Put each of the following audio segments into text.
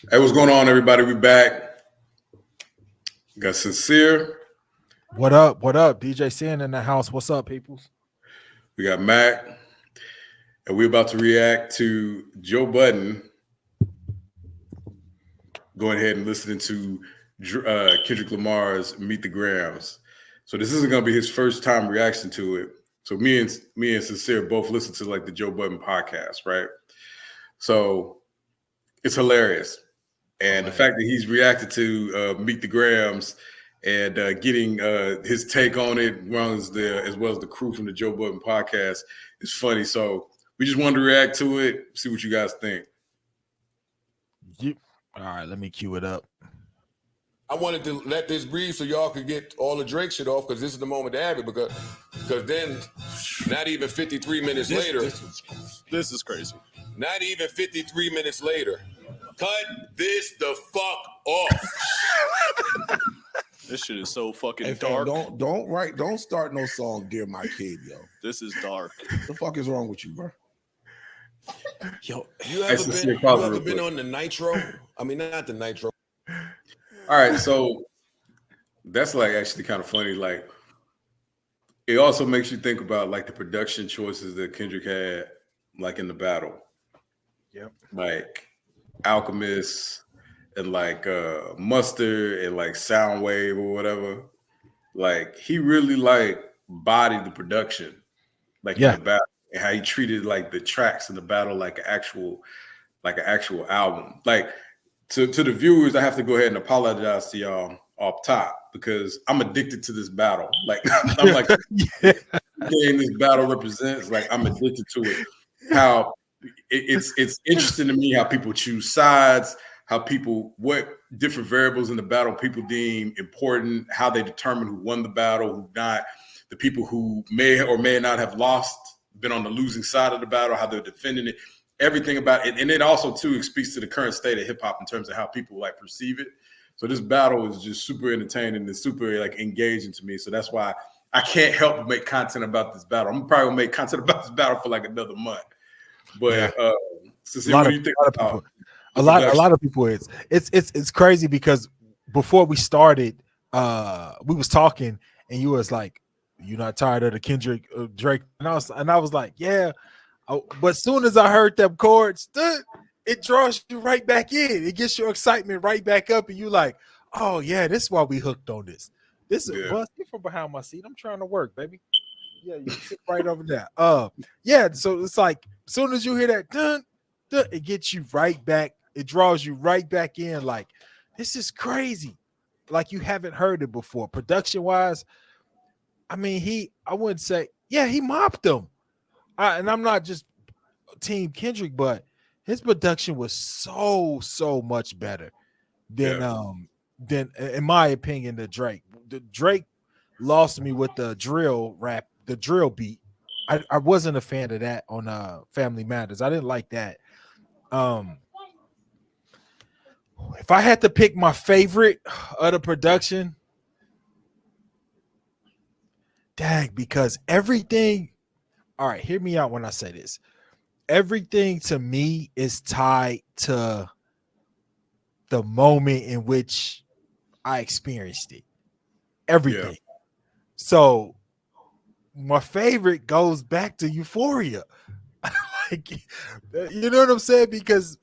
Hey, what's going on, everybody? We back. We got Sincere. What up? What up? DJ Sin in the house. What's up, peoples? We got Mac. And we're about to react to Joe Budden going ahead and listening to Kendrick Lamar's Meet the Grams. So this isn't going to be his first time reaction to it. So me and Sincere both listen to like the Joe Budden podcast, right? So it's hilarious. And the fact that he's reacted to Meet the Grams and getting his take on it, as well as the crew from the Joe Budden podcast, is funny. So we just wanted to react to it, see what you guys think. All right, let me cue it up. I wanted to let this breathe so y'all could get all the Drake shit off, because this is the moment to have it, because then not even 53 minutes later. This is crazy. Not even 53 minutes later. Cut this the fuck off. This shit is so fucking Hey, dark. fam, don't start no song, Dear My Kid, yo. This is dark. The fuck is wrong with you, bro? Yo, you ever been on the Nitro? I mean, not the Nitro. All right, so that's like actually kind of funny. Like, it also makes you think about like the production choices that Kendrick had, like in the battle. Yep. Like Alchemist and like Mustard and like Soundwave or whatever. Like he really like bodied the production, like in the battle, and how he treated like the tracks in the battle like an actual album. Like to the viewers, I have to go ahead and apologize to y'all off top because I'm addicted to this battle. Like I'm like everything this battle represents. Like I'm addicted to it. How it's interesting to me how people choose sides, what different variables in the battle people deem important, how they determine who won the battle, who not, the people who may or may not have lost, been on the losing side of the battle, how they're defending it, everything about it. And it also too speaks to the current state of hip hop in terms of how people like perceive it. So this battle is just super entertaining and super like engaging to me. So that's why I can't help but make content about this battle. I'm probably gonna make content about this battle for like another month. But Cecile, what do you think about a lot of people it's crazy because before we started, we was talking and you was like, "You're not tired of the Kendrick Drake?" And I was like, "Yeah." But as soon as I heard them chords, it draws you right back in. It gets your excitement right back up, and you like, "Oh yeah, this is why we hooked on this." This is get from behind my seat. I'm trying to work, baby. Yeah, you sit right over there. Yeah. So it's like as soon as you hear that, dun, dun, it gets you right back. It draws you right back in. Like this is crazy. Like you haven't heard it before. Production wise, I mean, I wouldn't say, he mopped them. And I'm not just Team Kendrick, but his production was so much better than in my opinion, the Drake. The Drake lost me with the drill rap, the drill beat. I wasn't a fan of that on Family Matters. I didn't like that. If I had to pick my favorite of the production, because everything, all right, hear me out when I say this. Everything to me is tied to the moment in which I experienced it. Everything. Yeah. So my favorite goes back to Euphoria. Like, you know what I'm saying? Because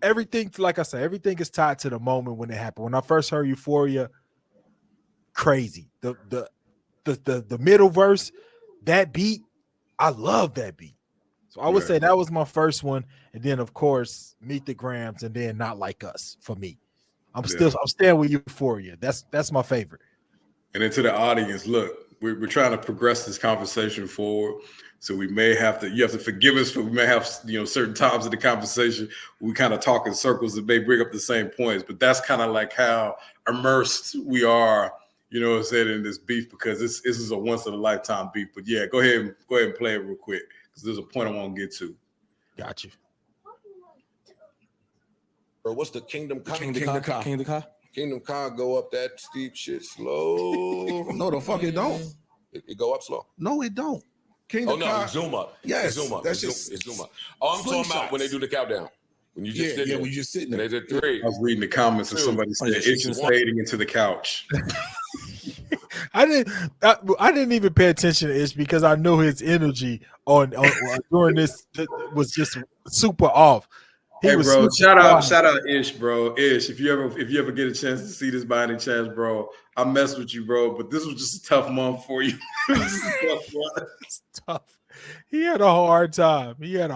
everything, like I said, everything is tied to the moment when it happened. When I first heard Euphoria, crazy. The middle verse, that beat, I love that beat. So I would say that was my first one, and then of course Meet the Grams, and then Not Like Us for me. I'm staying with Euphoria. That's my favorite. And then to the audience, look, we're trying to progress this conversation forward. So you have to forgive us for we may have certain times in the conversation we kind of talk in circles and may bring up the same points, but that's kind of like how immersed we are, in this beef, because this is a once in a lifetime beef. But yeah, go ahead and play it real quick because there's a point I want to get to. Got you. Bro, what's the Kingdom Car? Kingdom Car go up that steep shit slow. No, the fuck it don't. It go up slow. No, it don't. Kingdom Car. Zoom up. Yes, zoom up. That's it's zoom up. Oh, I'm talking about when they do the countdown. When you just sit there. when you just sitting And there. there's a 3. I was reading the comments and somebody said yeah, it's just fading into the couch. I didn't even pay attention to Ish because I knew his energy on during this was just super off. He Hey, was bro, super shout out Ish, bro. Ish, if you ever get a chance to see this by any chance, bro, I mess with you, bro. But this was just a tough month for you. It was just a tough one. It's tough. He had a hard time. Yeah.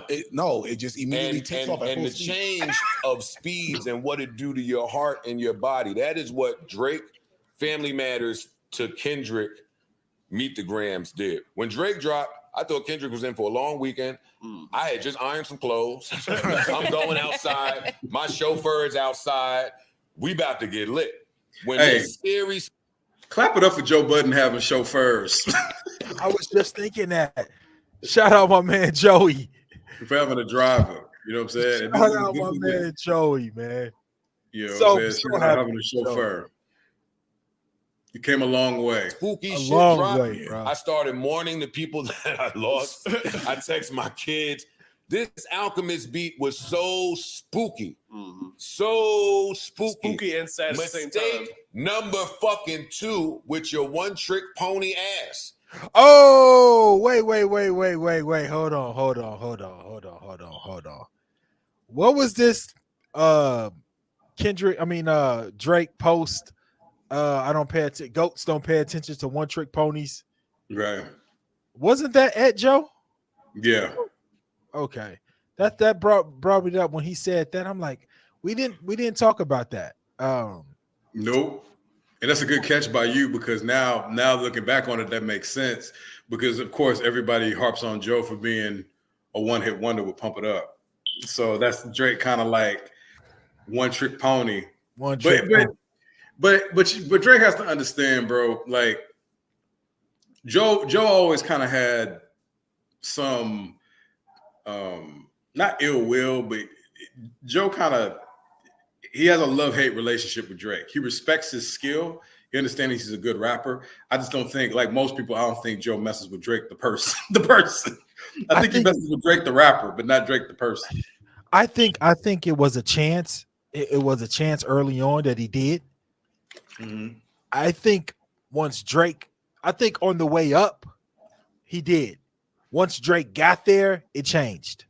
It just immediately takes off at and full the speed. change of speeds and what it do to your heart and your body. That is what Drake Family Matters to Kendrick Meet the Grams did. When Drake dropped, I thought Kendrick was in for a long weekend. I had just ironed some clothes. I'm going outside. My chauffeur is outside. We about to get lit. When this series, clap it up for Joe Budden having chauffeurs. I was just thinking that. Shout out my man Joey. For having a driver. You know what I'm saying? Shout out my man Joey, man. You know So what I'm saying? Shout out having a chauffeur. You came a long way. spooky A shit long dropped. way, bro. I started mourning the people that I lost. I text my kids. This Alchemist beat was so spooky. So spooky. Spooky and sad at the same time. Mistake number fucking 2 with your one trick pony ass. Oh, wait. Hold on. What was this Drake post? I don't pay attention. Goats don't pay attention to one trick ponies. Right. Wasn't that at Joe? Yeah. Okay. That brought me up when he said that. I'm like, we didn't talk about that. Nope. And that's a good catch by you because now looking back on it, that makes sense. Because of course everybody harps on Joe for being a one-hit wonder with Pump It Up. So that's Drake kind of like one trick pony. One trick pony. But Drake has to understand, bro. Like Joe always kind of had some not ill will, but Joe he has a love-hate relationship with Drake. He respects his skill. He understands he's a good rapper. I just don't think, like most people, I don't think Joe messes with Drake the person. I think he messes with Drake the rapper, but not Drake the person. I think it was a chance. It was a chance early on that he did. Mm-hmm. I think on the way up, he did. Once Drake got there, it changed.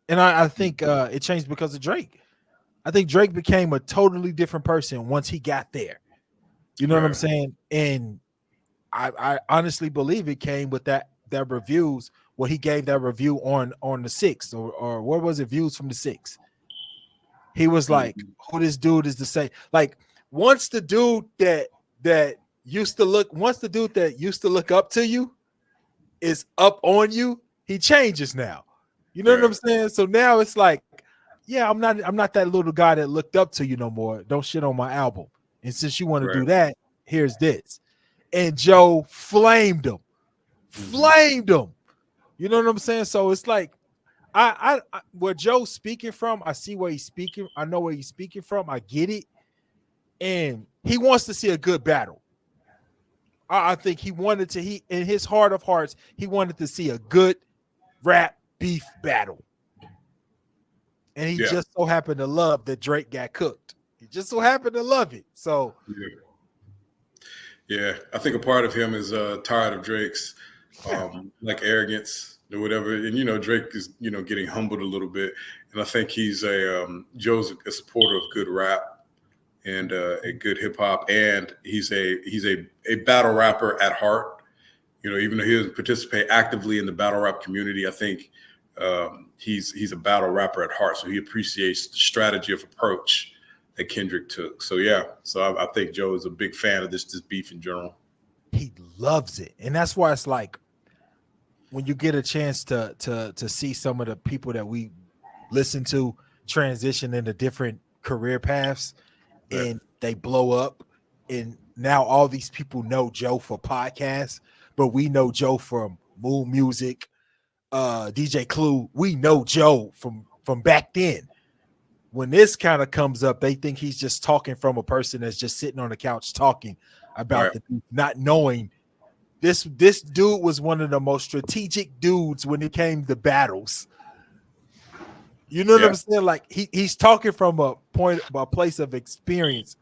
And I think it changed because of Drake. I think Drake became a totally different person once he got there. You know what I'm saying? And I honestly believe it came with that reviews. Well, he gave that review on the 6th or what was it? Views from the 6th. He was like, who this dude is to say? Like, once the dude that used to look up to you is up on you, he changes now. You know what I'm saying? So now it's like, yeah, I'm not that little guy that looked up to you no more. Don't shit on my album. And since you want to do that, here's this. And Joe flamed him. You know what I'm saying? So it's like, I where Joe's speaking from, I see where he's speaking. I know where he's speaking from. I get it. And he wants to see a good battle. I think he wanted to, in his heart of hearts, he wanted to see a good rap beef battle. And he just so happened to love that Drake got cooked. He just so happened to love it. So yeah, I think a part of him is tired of Drake's like arrogance or whatever. And Drake is getting humbled a little bit. And I think he's Joe's a supporter of good rap and a good hip hop, and he's a battle rapper at heart. Even though he doesn't participate actively in the battle rap community, I think he's a battle rapper at heart. So he appreciates the strategy of approach that Kendrick took. So I think Joe is a big fan of this beef in general. He loves it, and that's why it's like when you get a chance to see some of the people that we listen to transition into different career paths, and they blow up, and now all these people know Joe for podcasts, but we know Joe from Moon Music, DJ Clue. We know Joe from back then. When this kind of comes up, they think he's just talking from a person that's just sitting on the couch talking about not knowing this dude was one of the most strategic dudes when it came to battles You know what I'm saying? Like he's talking from a place of experience.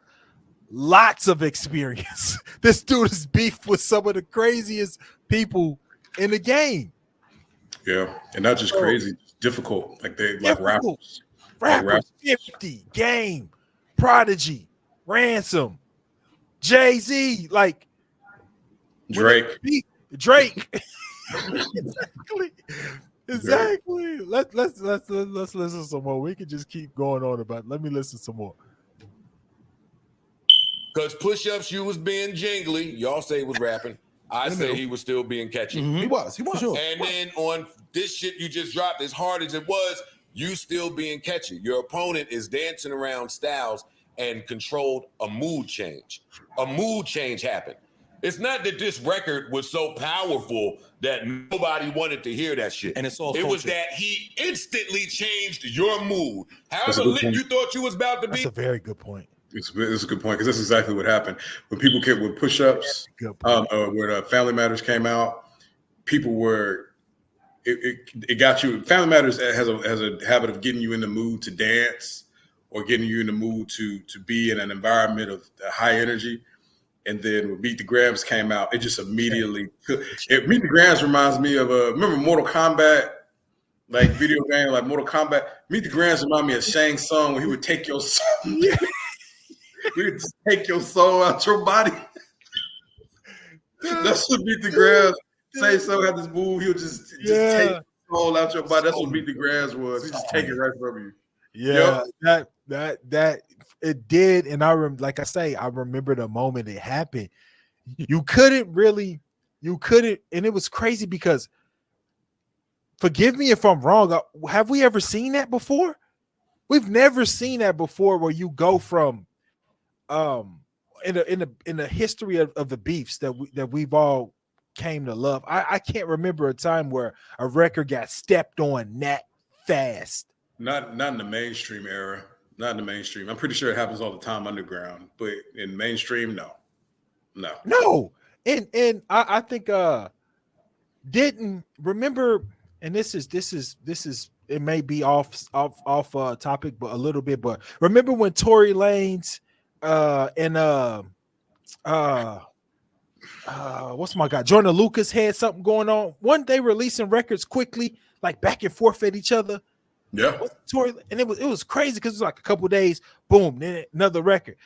Lots of experience. This dude is beef with some of the craziest people in the game. Yeah, and not just crazy, difficult. Like they like rappers. Rappers, 50, Game, Prodigy, Ransom, Jay-Z, like Drake. Drake. Exactly. Let's listen some more. We can just keep going on about it. Let me listen some more. Because push-ups, you was being jingly. Y'all say he was rapping. I say he was still being catchy. Mm-hmm. He was. Sure. And then on this shit you just dropped, as hard as it was, you still being catchy. Your opponent is dancing around Styles and controlled a mood change. A mood change happened. It's not that this record was so powerful that nobody wanted to hear that shit. And it's all It was that he instantly changed your mood. However lit you thought you was about to be. That's a very good point. It's a good point because that's exactly what happened when people came with push-ups. When Family Matters came out, people were it got you. Family Matters has a habit of getting you in the mood to dance or getting you in the mood to be in an environment of high energy. And then when Meet the Grams came out, it just immediately Meet the Grams reminds me of remember Mortal Kombat, like video game like Mortal Kombat. Meet the Grams remind me of Shang Tsung when he would take your song. We would just take your soul out your body. That's what Meet the Grams. Say so had this move, he'll just take your soul out your body. That's what Meet the Grams was. He just take it right from you. Yeah, that it did, and like I say, I remember the moment it happened. You couldn't, and it was crazy because. Forgive me if I'm wrong. Have we ever seen that before? We've never seen that before, where you go from. In the history of the beefs that we've all came to love, I can't remember a time where a record got stepped on that fast. Not in the mainstream era. Not in the mainstream. I'm pretty sure it happens all the time underground, but in mainstream, no. And I think didn't remember. And this is it may be off topic, but a little bit. But remember when Tory Lanez what's my guy Jordan Lucas had something going on? One day releasing records quickly, like back and forth at each other. Yeah, Tory, and it was crazy because it was like a couple days, boom, then another record.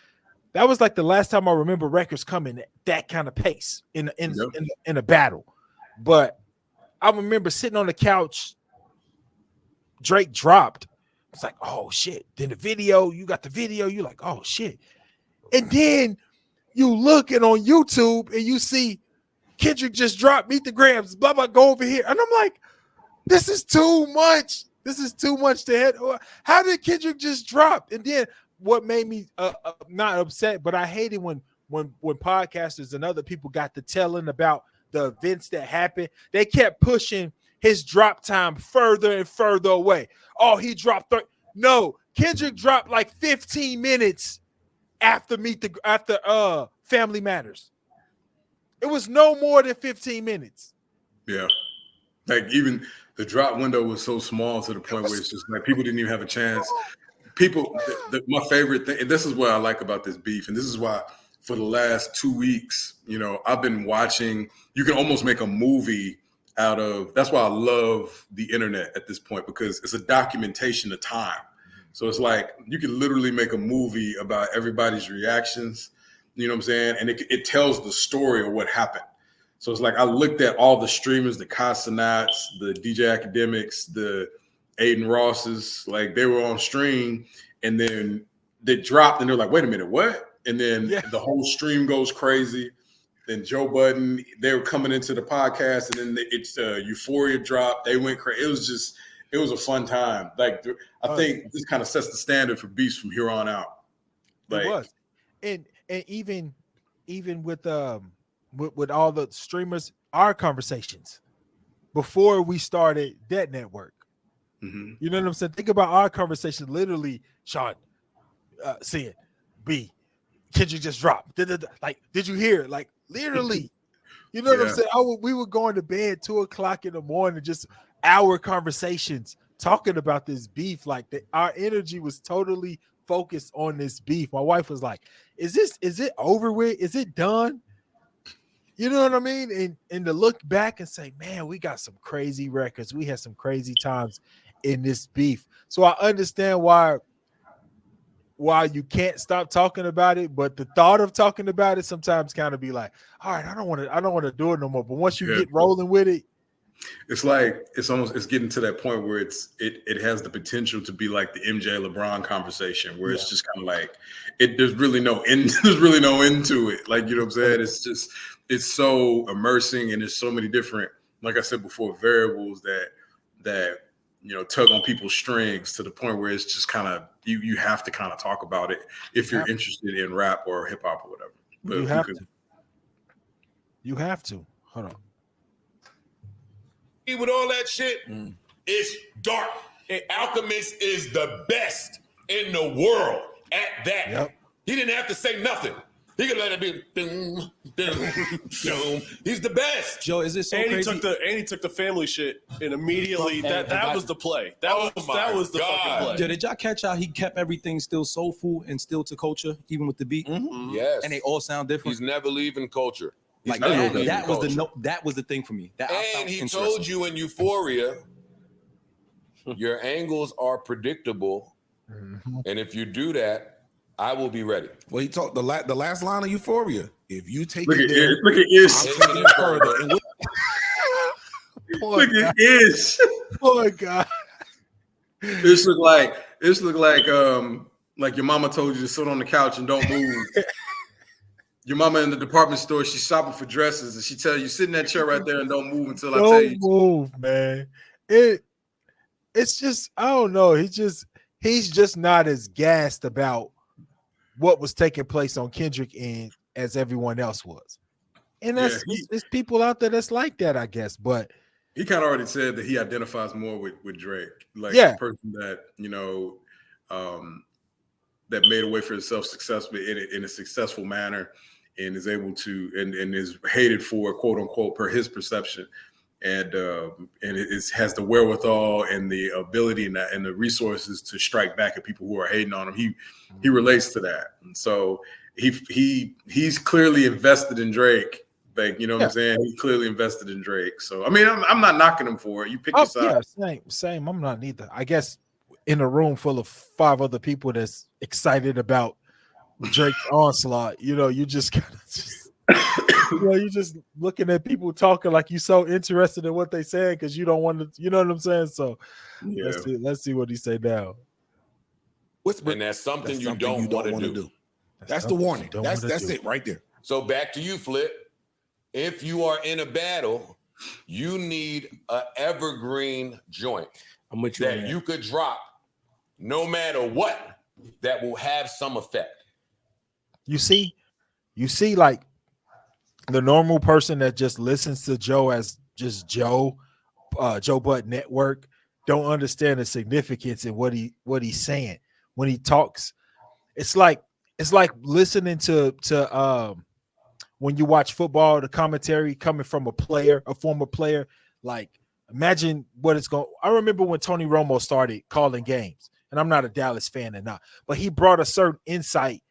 That was like the last time I remember records coming at that kind of pace in a battle. But I remember sitting on the couch. Drake dropped. It's like, oh shit. Then you got the video. You're like, oh shit. And then you looking on YouTube and you see Kendrick just dropped Meet the Grams, blah, blah, go over here. And I'm like, this is too much. This is too much to hit. How did Kendrick just drop? And then what made me not upset, but I hated when podcasters and other people got to telling about the events that happened. They kept pushing his drop time further and further away. Oh, he dropped No, Kendrick dropped like 15 minutes after Family Matters. It was no more than 15 minutes. Yeah. Like even the drop window was so small to the point where it's just like people didn't even have a chance. My favorite thing, and this is what I like about this beef, and this is why for the last 2 weeks, I've been watching, you can almost make a movie out of, that's why I love the internet at this point, because it's a documentation of time. So it's like, you can literally make a movie about everybody's reactions, you know what I'm saying? And it tells the story of what happened. So it's like, I looked at all the streamers, the Consonants, the DJ Academics, the Aiden Rosses, like they were on stream and then they dropped and they're like, wait a minute, what? And then the whole stream goes crazy. Then Joe Budden, they were coming into the podcast and then it's Euphoria dropped. They went crazy. It was a fun time. Like, I think this kind of sets the standard for beefs from here on out. Like, it was. And even with all the streamers, our conversations before we started that network. Mm-hmm. You know what I'm saying? Think about our conversation. Literally, Sean saying, B, Kendrick just dropped. Like, did you hear? Like, literally, you know what I'm saying? We were going to bed 2:00 in the morning, just our conversations talking about this beef. Like our energy was totally focused on this beef. My wife was like, is it over with? Is it done? You know what I mean? And to look back and say, man, we got some crazy records. We had some crazy times in this beef. So I understand why you can't stop talking about it, but the thought of talking about it sometimes kind of be like, all right, I don't want to do it no more. But once you get rolling with it, it's like it's getting to that point where it has the potential to be like the MJ LeBron conversation, where it's just kind of like there's really no end to it. Like, you know what I'm saying? It's so immersing, and there's so many different, like I said before, variables that you know tug on people's strings to the point where it's just kind of you have to kind of talk about it if you're interested in rap or hip hop or whatever. But you have to. Hold on. With all that shit, it's dark. And Alchemist is the best in the world at that. Yep. He didn't have to say nothing. He could let it be. Doom, doom, doom. He's the best. Joe, is it so crazy? He took the family shit and immediately that was the play. That was the fucking play. Joe, did y'all catch how he kept everything still soulful and still to culture, even with the beat? Mm-hmm. Yes. And they all sound different. He's never leaving culture. Like that was the thing for me. And he told you in Euphoria, your angles are predictable, and if you do that, I will be ready. Well, he talked the last line of Euphoria. If you take look it at there, look at Ish. Look at Ish. Poor guy. This look like your mama told you to sit on the couch and don't move. Your mama in the department store, she's shopping for dresses, and she tell you sit in that chair right there and don't move until I tell you. Don't move, man. It's just, I don't know. He's just not as gassed about what was taking place on Kendrick end as everyone else was. And there's people out there that's like that, I guess. But he kind of already said that he identifies more with Drake, like the person that, you know, that made a way for himself successfully in a successful manner, and is able to and is hated for, quote unquote, per his perception, and it has the wherewithal and the ability and the resources to strike back at people who are hating on him. He relates to that, and so he's clearly invested in Drake. Like, you know what I'm saying? He clearly invested in Drake. So I mean, I'm not knocking him for it. You pick your side. Yeah, same. I'm not neither. I guess in a room full of 5 other people that's excited about Drake's onslaught, you know, you just kind of you're just looking at people talking like you're so interested in what they saying because you don't want to, you know what I'm saying? So let's see what he say now. And that's something you don't want to do. That's the warning. That's it right there. So back to you, Flip. If you are in a battle, you need an evergreen joint that you could drop no matter what that will have some effect. You see, like the normal person that just listens to Joe as just Joe Budden Network don't understand the significance in what he's saying when he talks. It's like listening to when you watch football, the commentary coming from a former player. Like, imagine what it's going. I remember when Tony Romo started calling games, and I'm not a Dallas fan or not, but he brought a certain insight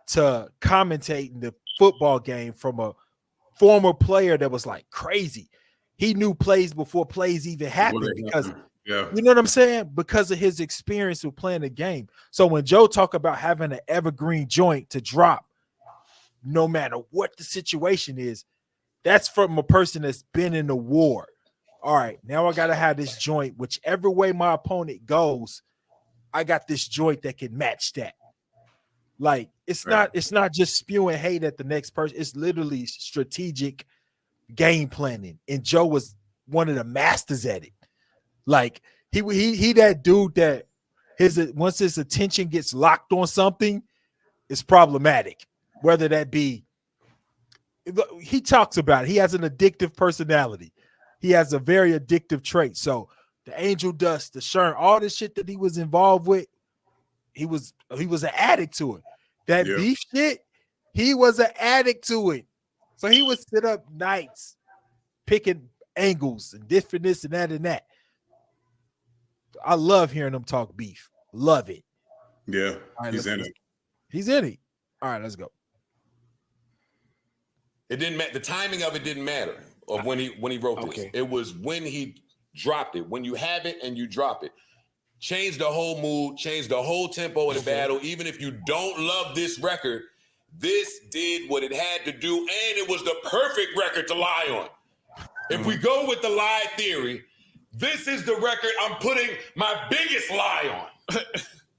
to commentating the football game from a former player that was like crazy. He knew plays before plays even happened because you know what I'm saying? Because of his experience with playing the game. So when Joe talk about having an evergreen joint to drop, no matter what the situation is, that's from a person that's been in the war. All right, now I got to have this joint, whichever way my opponent goes, I got this joint that can match that. Like, it's not just spewing hate at the next person. It's literally strategic game planning. And Joe was one of the masters at it. Like, he that dude that once his attention gets locked on something, it's problematic. Whether that be, he talks about it. He has an addictive personality. He has a very addictive trait. So the angel dust, the Sherm, all this shit that he was involved with, he was an addict to it. That beef shit, he was an addict to it. So he would sit up nights picking angles and different this and that and that. I love hearing him talk beef. Love it. Yeah, All right, he's in it. He's in it. All right, let's go. It didn't matter. The timing of it didn't matter of when he wrote this. It was when he dropped it. When you have it and you drop it. Change the whole mood, change the whole tempo of the battle. Even if you don't love this record, this did what it had to do, and it was the perfect record to lie on. If we go with the lie theory, this is the record I'm putting my biggest lie on.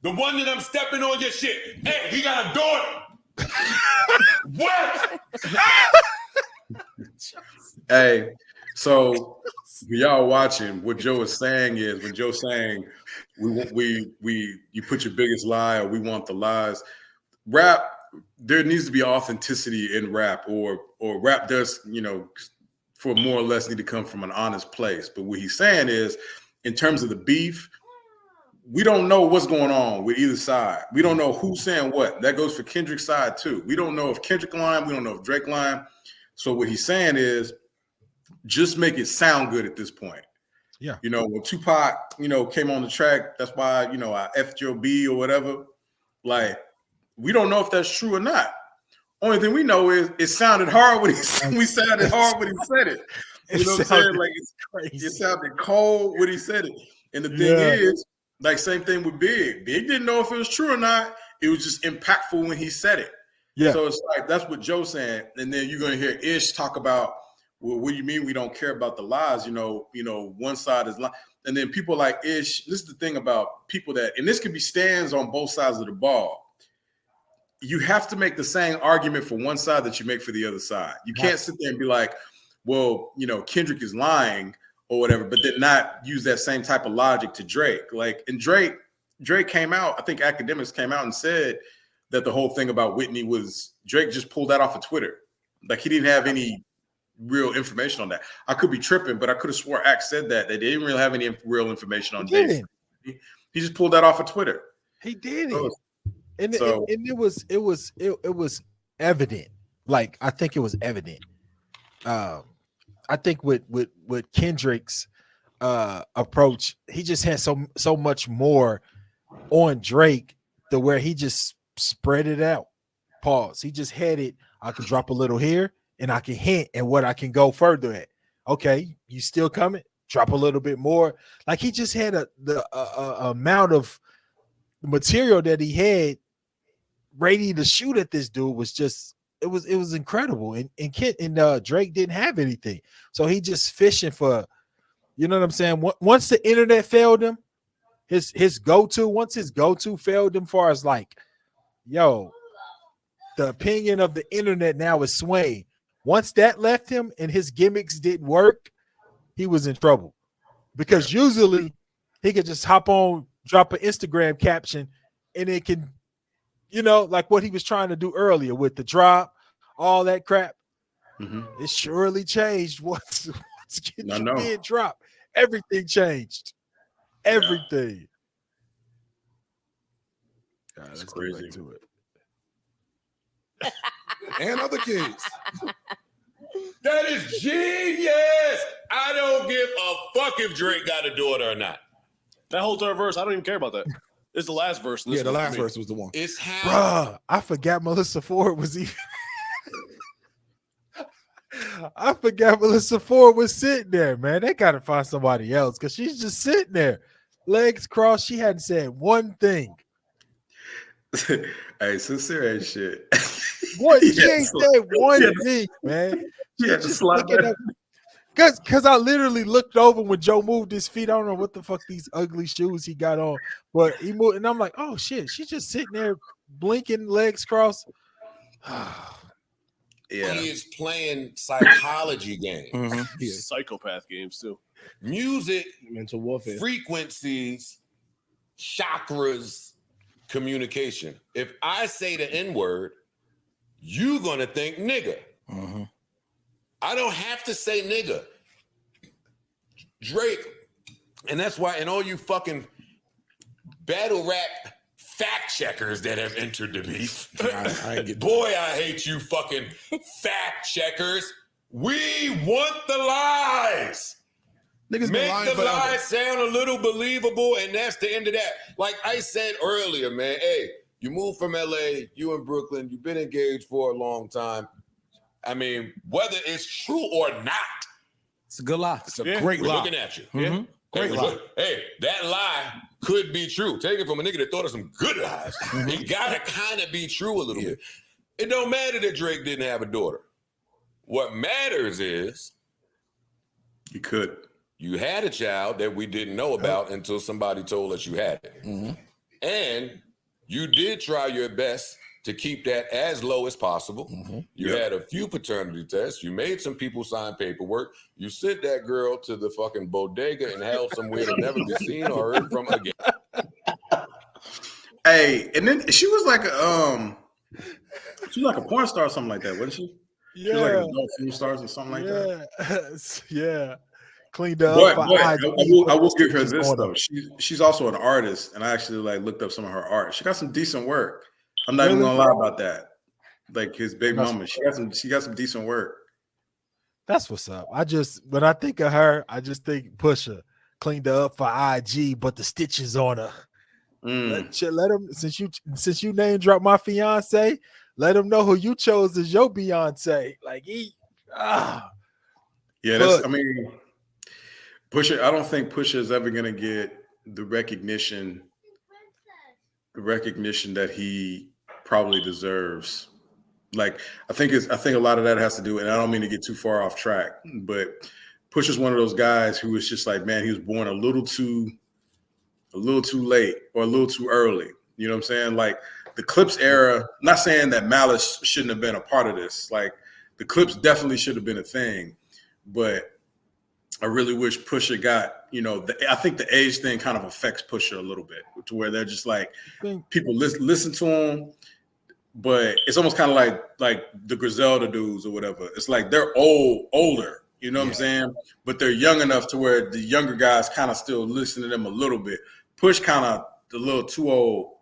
The one that I'm stepping on your shit. Hey, he got a daughter. What? Hey, so for y'all watching, what Joe is saying is when Joe's saying you put your biggest lie or we want the lies. Rap, there needs to be authenticity in rap, or rap does, for more or less need to come from an honest place. But what he's saying is, in terms of the beef, we don't know what's going on with either side. We don't know who's saying what. That goes for Kendrick's side too. We don't know if Kendrick lying. We don't know if Drake lying. So what he's saying is, just make it sound good at this point. Yeah. When Tupac, came on the track, that's why, I F'd your B or whatever. Like, we don't know if that's true or not. Only thing we know is it sounded hard when we sounded hard when he said it. You know what I'm saying? Like, it sounded cold when he said it. And the thing is, like, same thing with Big. Big didn't know if it was true or not. It was just impactful when he said it. Yeah. So it's like, that's what Joe's saying. And then you're going to hear Ish talk about, well, what do you mean we don't care about the lies? One side is lying. And then people like Ish, this is the thing about people that, and this could be stands on both sides of the ball. You have to make the same argument for one side that you make for the other side. You can't sit there and be like, well, Kendrick is lying or whatever, but then not use that same type of logic to Drake. Like, and Drake came out, I think academics came out and said that the whole thing about Whitney was Drake just pulled that off of Twitter. Like, he didn't have any real information on that. I could be tripping, but I could have swore Act said that they didn't really have any real information on Dave. He just pulled that off of Twitter. He did it. And it was evident. Like, I think it was evident. I think with Kendrick's approach, he just had so much more on Drake to where he just spread it out. Pause. He just had it. I can drop a little here and I can hint at what I can go further at. Okay, you still coming? Drop a little bit more. Like, he just had the amount of material that he had ready to shoot at this dude was just it was incredible. And Drake didn't have anything, so he just fishing for, you know what I'm saying. Once the internet failed him, his go-to failed him, far as like, yo, the opinion of the internet now is swaying. Once that left him and his gimmicks didn't work, he was in trouble, because usually he could just hop on, drop an Instagram caption, and it can, like what he was trying to do earlier with the drop, all that crap. Mm-hmm. It surely changed once Kendrick did drop. Everything changed. Everything. Yeah. Let's crazy. Get to it. And other kids. That is genius. I don't give a fuck if Drake got a daughter or not. That whole third verse, I don't even care about that. It's the last verse. Yeah, the last verse was the one. It's how. Bruh, I forgot Melissa Ford was even. I forgot Melissa Ford was sitting there, man. They got to find somebody else, because she's just sitting there, legs crossed. She hadn't said one thing. Hey, sincere as shit. What? She ain't said one thing, man. She had to slap that. Because I literally looked over when Joe moved his feet. I don't know what the fuck these ugly shoes he got on, but he moved, and I'm like, oh shit, she's just sitting there blinking, legs crossed. Yeah, he is playing psychology games, psychopath games too. Music, mental warfare, frequencies, chakras, communication. If I say the N-word, you're gonna think nigga. Mm-hmm. I don't have to say nigga. Drake, and that's why, and all you fucking battle rap fact checkers that have entered the beef. Boy, I hate you fucking fact checkers. We want the lies. Niggas been Make lying the forever. lie sound a little believable, and that's the end of that. Like I said earlier, man, hey, you moved from LA, you in Brooklyn, you've been engaged for a long time. I mean, whether it's true or not, It's a good lie. It's a Yeah. great we're lie. looking at you. Mhm. Great Hey, lie. hey, that lie could be true. Take it from a nigga that thought of some good lies. It gotta kind of be true a little bit. It don't matter that Drake didn't have a daughter. What matters is He could. you had a child that we didn't know about until somebody told us you had it. And you did try your best to keep that as low as possible. You had a few paternity tests. You made some people sign paperwork. You sent that girl to the fucking bodega and held somewhere to never be seen or heard from again. Hey, and then she was like a porn star or something like that, wasn't she? She was like an adult film stars or something like that. Yeah. Cleaned up. But for I IG, will give her stitches this on though. She's also an artist, and I actually like looked up some of her art. She got some decent work. I'm not even gonna lie about that. Like his baby mama, she got some decent work. That's what's up. When I think of her, I just think Pusha cleaned her up for IG, but the stitches on her. Let him since you name drop my fiance, let him know who you chose as your Beyonce. Like Yeah, I mean, Pusha. I don't think Pusha is ever gonna get the recognition that he probably deserves. Like I think a lot of that has to do, and I don't mean to get too far off track, but Pusha's one of those guys who was just like, man, he was born a little too late or a little too early. You know what I'm saying? Like the Clips era, I'm not saying that Malice shouldn't have been a part of this. Like the Clips definitely should have been a thing, but I really wish Pusha got, I think the age thing kind of affects Pusha a little bit to where they're just like, people listen to him, but it's almost kind of like the Griselda dudes or whatever. It's like they're older, you know what I'm saying? But they're young enough to where the younger guys kind of still listen to them a little bit. Push kind of a little too old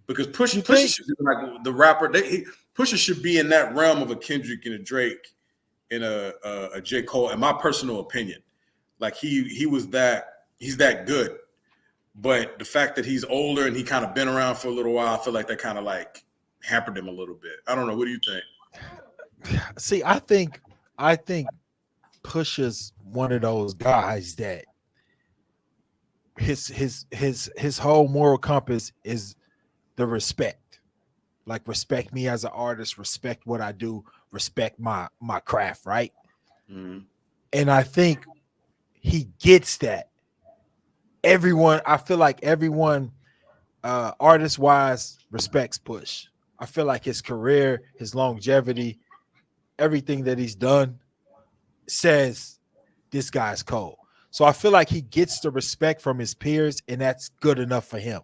because Pusha should be like the rapper. Pusha should be in that realm of a Kendrick and a Drake and a J. Cole, in my personal opinion. Like he's that good. But the fact that he's older and he kind of been around for a little while, I feel like that kind of like hampered him a little bit. I don't know. What do you think? See, I think Pusha's one of those guys that his whole moral compass is the respect. Like respect me as an artist, respect what I do, respect my craft, right? And I think he gets that. I feel like everyone artist wise respects Push. I feel like his career, his longevity, everything that he's done says this guy's cold. So I feel like he gets the respect from his peers, and that's good enough for him.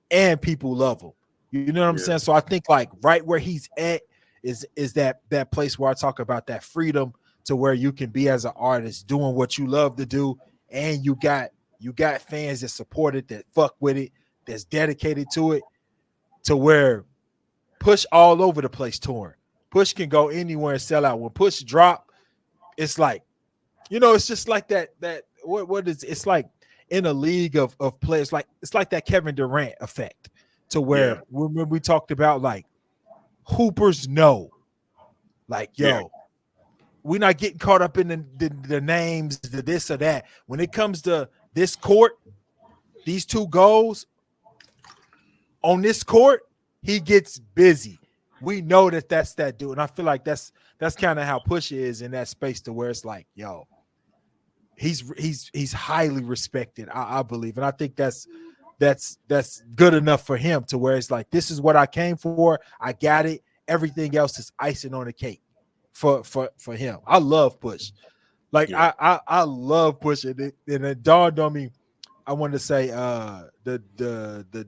And people love him. You know what I'm saying? So I think like right where he's at is that place where I talk about that freedom to where you can be as an artist doing what you love to do, and you got fans that support it, that fuck with it, that's dedicated to it, to where Push all over the place touring. Push can go anywhere and sell out. When Push drop, it's like, it's just like that what is it's like in a league of players, like it's like that Kevin Durant effect, to where when we talked about like hoopers know, like we're not getting caught up in the names, the this or that. When it comes to this court, these two goals on this court, he gets busy. We know that's that dude, and I feel like that's kind of how Push is in that space, to where it's like, he's highly respected, I believe, and I think that's good enough for him, to where it's like, this is what I came for. I got it. Everything else is icing on the cake for him. I love Push. Like I love Push, and it dawned on me. I wanted to say the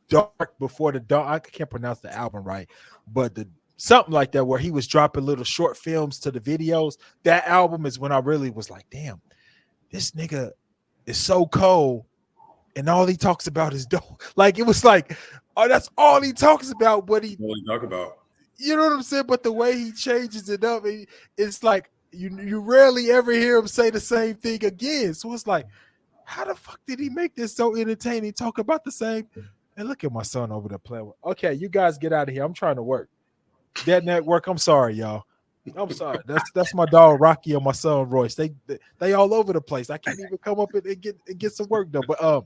Dark Before the Dawn. I can't pronounce the album right, but something like that, where he was dropping little short films to the videos. That album is when I really was like, damn, this nigga is so cold, and all he talks about is dope. Like it was like, oh, that's all he talks about. What he talk about? You know what I'm saying? But the way he changes it up, it's like you rarely ever hear him say the same thing again. So it's like, how the fuck did he make this so entertaining? Talk about the same. And look at my son over there playing. Okay, you guys get out of here. I'm trying to work. That network. I'm sorry, y'all. I'm sorry. That's my dog Rocky and my son Royce. They all over the place. I can't even come up and get some work done. But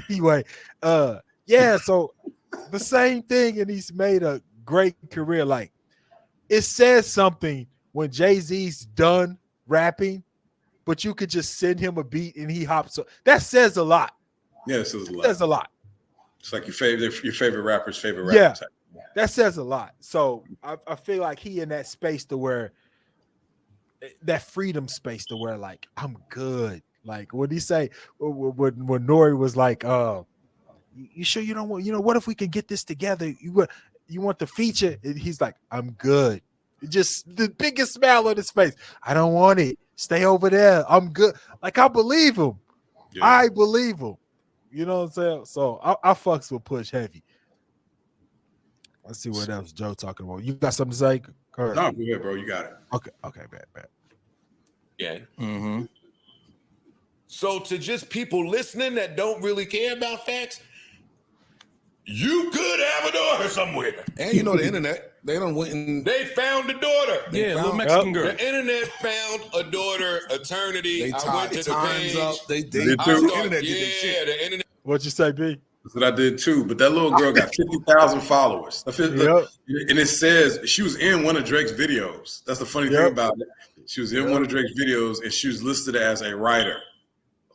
anyway, yeah. So the same thing, and he's made a great career. Like it says something when Jay-Z's done rapping, but you could just send him a beat and he hops. That says a lot. Yeah, it says a lot. Says a lot. It's like your favorite rapper's favorite rapper. Yeah. Type. That says a lot. So I feel like he in that space to where that freedom space to where like I'm good. Like what did he say when Nori was like, you sure you don't want, what if we can get this together? You want the feature? And he's like, I'm good. Just the biggest smile on his face. I don't want it. Stay over there. I'm good. Like I believe him. Yeah. I believe him. You know what I'm saying? So I fucks with Push heavy. Let's see what else Joe talking about. You got something to say? No, go ahead, bro. You got it. Okay, bad. Yeah. Mm-hmm. So to just people listening that don't really care about facts, you could have a daughter somewhere. And the internet, they done went and they found the daughter. Yeah, little Mexican girl. The internet found a daughter. Eternity. I went to the page. Up. They the internet did this shit. The internet. What'd you say, B? That's what I did too. But that little girl got 50,000 followers. And it says she was in one of Drake's videos. That's the funny thing about it. She was in one of Drake's videos and she was listed as a writer,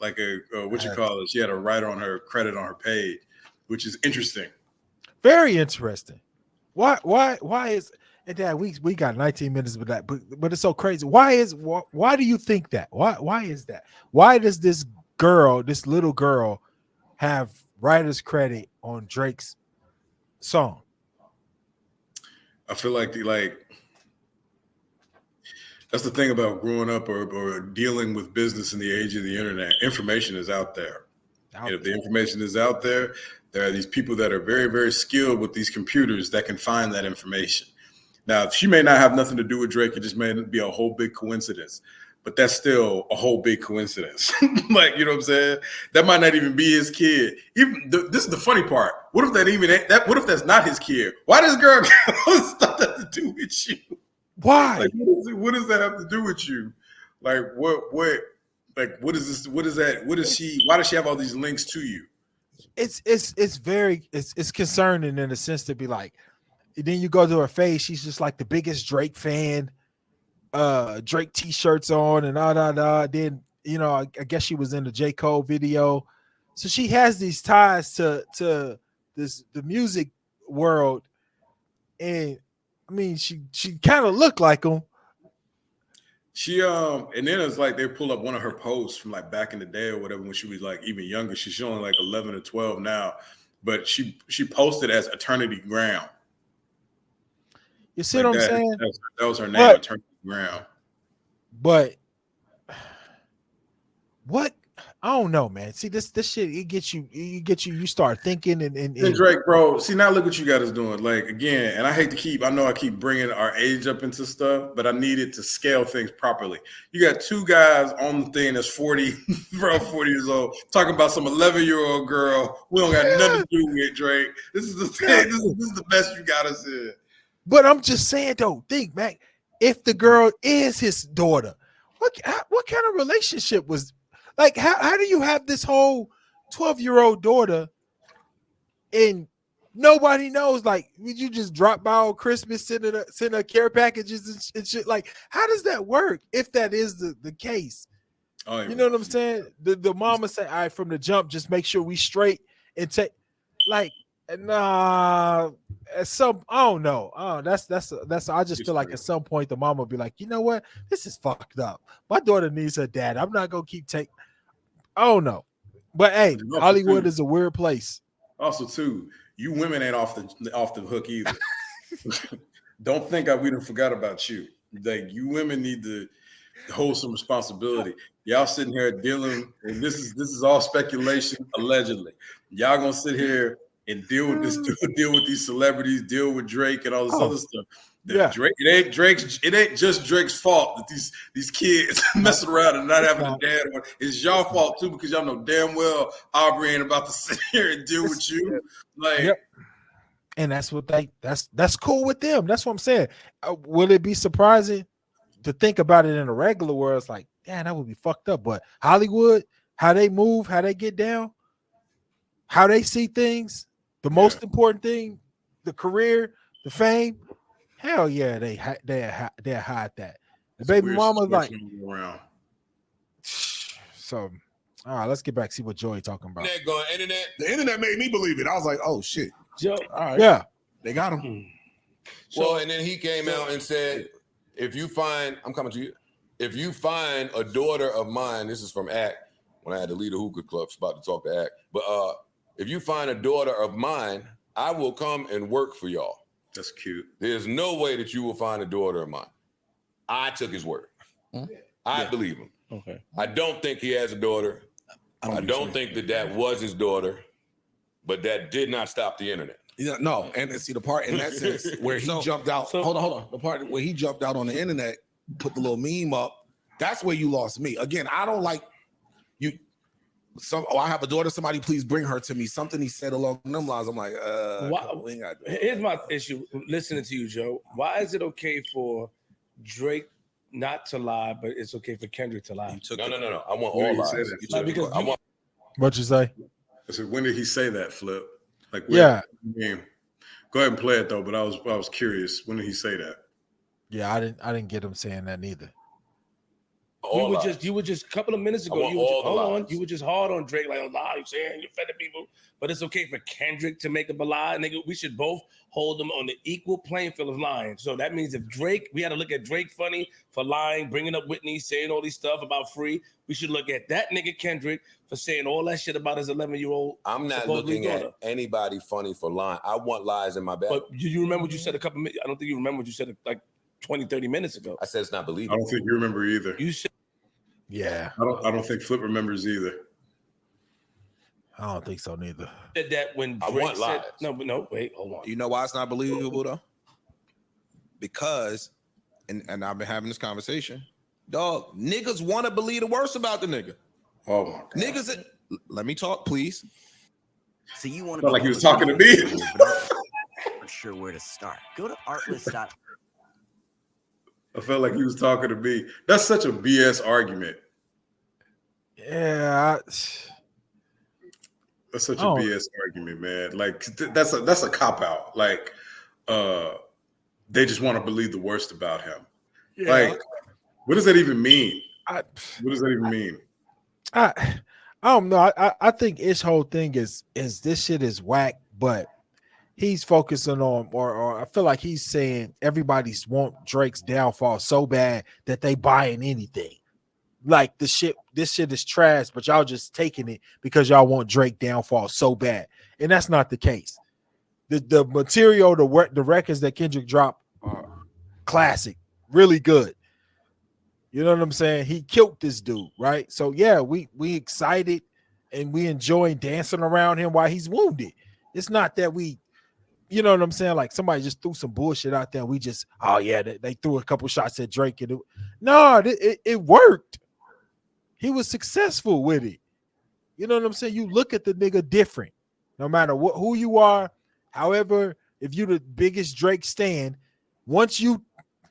like what you call it. She had a writer on her credit on her page, which is interesting. Very interesting. Why is and Dad? We got 19 minutes with that, but it's so crazy. Why do you think that? Why is that? Why does this little girl, have writer's credit on Drake's song? I feel like that's the thing about growing up or dealing with business in the age of the internet. Information is out there. And if the information is out there, there are these people that are very, very skilled with these computers that can find that information. Now, she may not have nothing to do with Drake. It just may be a whole big coincidence. But that's still a whole big coincidence. Like, you know what I'm saying? That might not even be his kid. This is the funny part. What if what if that's not his kid? Why does girl got stuff to do with you? Why? Like, what does that have to do with you? Like, what is this? What is that? What is she? Why does she have all these links to you? It's very concerning in a sense to be like, then you go to her face, she's just like the biggest Drake fan, Drake t-shirts on and then I guess she was in the J. Cole video, so she has these ties to the music world, and I mean she kind of looked like him. She and then it's like they pull up one of her posts from like back in the day or whatever when she was like even younger. She's only like 11 or 12 now, but she posted as Eternity Ground. You see what I'm saying? That was her name, Eternity Ground. But what? I don't know, man. See, this shit, it gets you. You start thinking and Drake, bro. See, now look what you got us doing. Like again, and I know I keep bringing our age up into stuff, but I needed to scale things properly. You got two guys on the thing that's 40, bro, 40 years old, talking about some 11-year-old girl. We don't got nothing to do with Drake. This is the thing. This is the best you got us in. But I'm just saying, though, think, Mac, if the girl is his daughter, what kind of relationship was? Like, how do you have this whole 12-year-old daughter and nobody knows? Like, would you just drop by on Christmas, send her care packages and shit? Like, how does that work if that is the case? Oh, you know what I'm saying? The mama said, all right, from the jump, just make sure we straight and take, like, nah. At some, I don't know. That's. I just feel like at some point the mama will be like, you know what? This is fucked up. My daughter needs her dad. I'm not gonna keep taking. I don't know, but hey, Hollywood is a weird place. Also, too, you women ain't off the hook either. Don't think we done forgot about you. Like you women need to hold some responsibility. Y'all sitting here dealing, and this is all speculation, allegedly. Y'all gonna sit here and deal with this dude, deal with these celebrities, deal with Drake and all this other stuff. Drake, it ain't just Drake's fault that these kids messing around and not having a dad. It's y'all fault too, because y'all know damn well Aubrey ain't about to sit here and deal with you. Like, and that's what that's cool with them. That's what I'm saying. Will it be surprising to think about it in a regular world? It's like, damn, that would be fucked up. But Hollywood, how they move, how they get down, how they see things, the most important thing, the career, the fame. Hell yeah, they hide that. The baby mama's like, so. All right, let's get back. See what Joey talking about. Internet. The internet made me believe it. I was like, oh shit. Joe, all right. Yeah, they got him. So, and then he came out and said, if you find, I'm coming to you. If you find a daughter of mine, this is from ACT, when I had to lead a hookah club, about to talk to ACT. But if you find a daughter of mine, I will come and work for y'all. That's cute. There's no way that you will find a daughter of mine. I took his word. I believe him. Okay. I don't think he has a daughter. I don't think that was his daughter, but that did not stop the internet. No, and see the part in that sense where he jumped out. Hold on. The part where he jumped out on the internet, put the little meme up. That's where you lost me. Again, I don't like you. I have a daughter. Somebody please bring her to me. Something he said along them lines. I'm like, here's my issue. Listening to you, Joe. Why is it okay for Drake not to lie, but it's okay for Kendrick to lie? No. I want all lies. What'd you say? I said, when did he say that, Flip? Like, go ahead and play it though. But I was curious. When did he say that? Yeah, I didn't get him saying that neither. You were just a couple of minutes ago. You were just hard on Drake, like, oh, lie, you saying you offended people. But it's okay for Kendrick to make up a lie. Nigga, we should both hold them on the equal playing field of lying. So that means if Drake, we had to look at Drake funny for lying, bringing up Whitney, saying all these stuff about Free. We should look at that nigga Kendrick for saying all that shit about his 11-year-old. I'm not looking at anybody funny for lying. I want lies in my bag. But you remember what you said a couple minutes? I don't think you remember what you said like 20, 30 minutes ago. I said it's not believable. I don't think you remember either. You said, yeah. I don't think Flip remembers either. I don't think so neither. Said that when Drake I want lies. No, wait, hold on. You know why it's not believable though? Because, and I've been having this conversation, dog, niggas want to believe the worst about the nigga. Oh my God. Niggas, let me talk, please. So you want to felt like he was talking to me. Not sure where to start. Go to artlist.com. I felt like he was talking to me. That's such a BS argument. Yeah, that's such a BS argument, man. Like that's a cop out. Like they just want to believe the worst about him. Yeah. Like, what does that even mean? What does that even mean? I don't know. I think his whole thing is this shit is whack, but he's focusing on, or I feel like he's saying everybody's want Drake's downfall so bad that they buying anything. Like this shit is trash, but y'all just taking it because y'all want Drake downfall so bad, and that's not the case. The material, the records that Kendrick dropped are classic, really good. You know what I'm saying? He killed this dude, right? So yeah, we excited and we enjoying dancing around him while he's wounded. It's not that we, you know what I'm saying? Like somebody just threw some bullshit out there. And we just, oh yeah, they threw a couple shots at Drake. And it worked. He was successful with it. You know what I'm saying? You look at the nigga different, no matter who you are. However, if you the biggest Drake stan, once you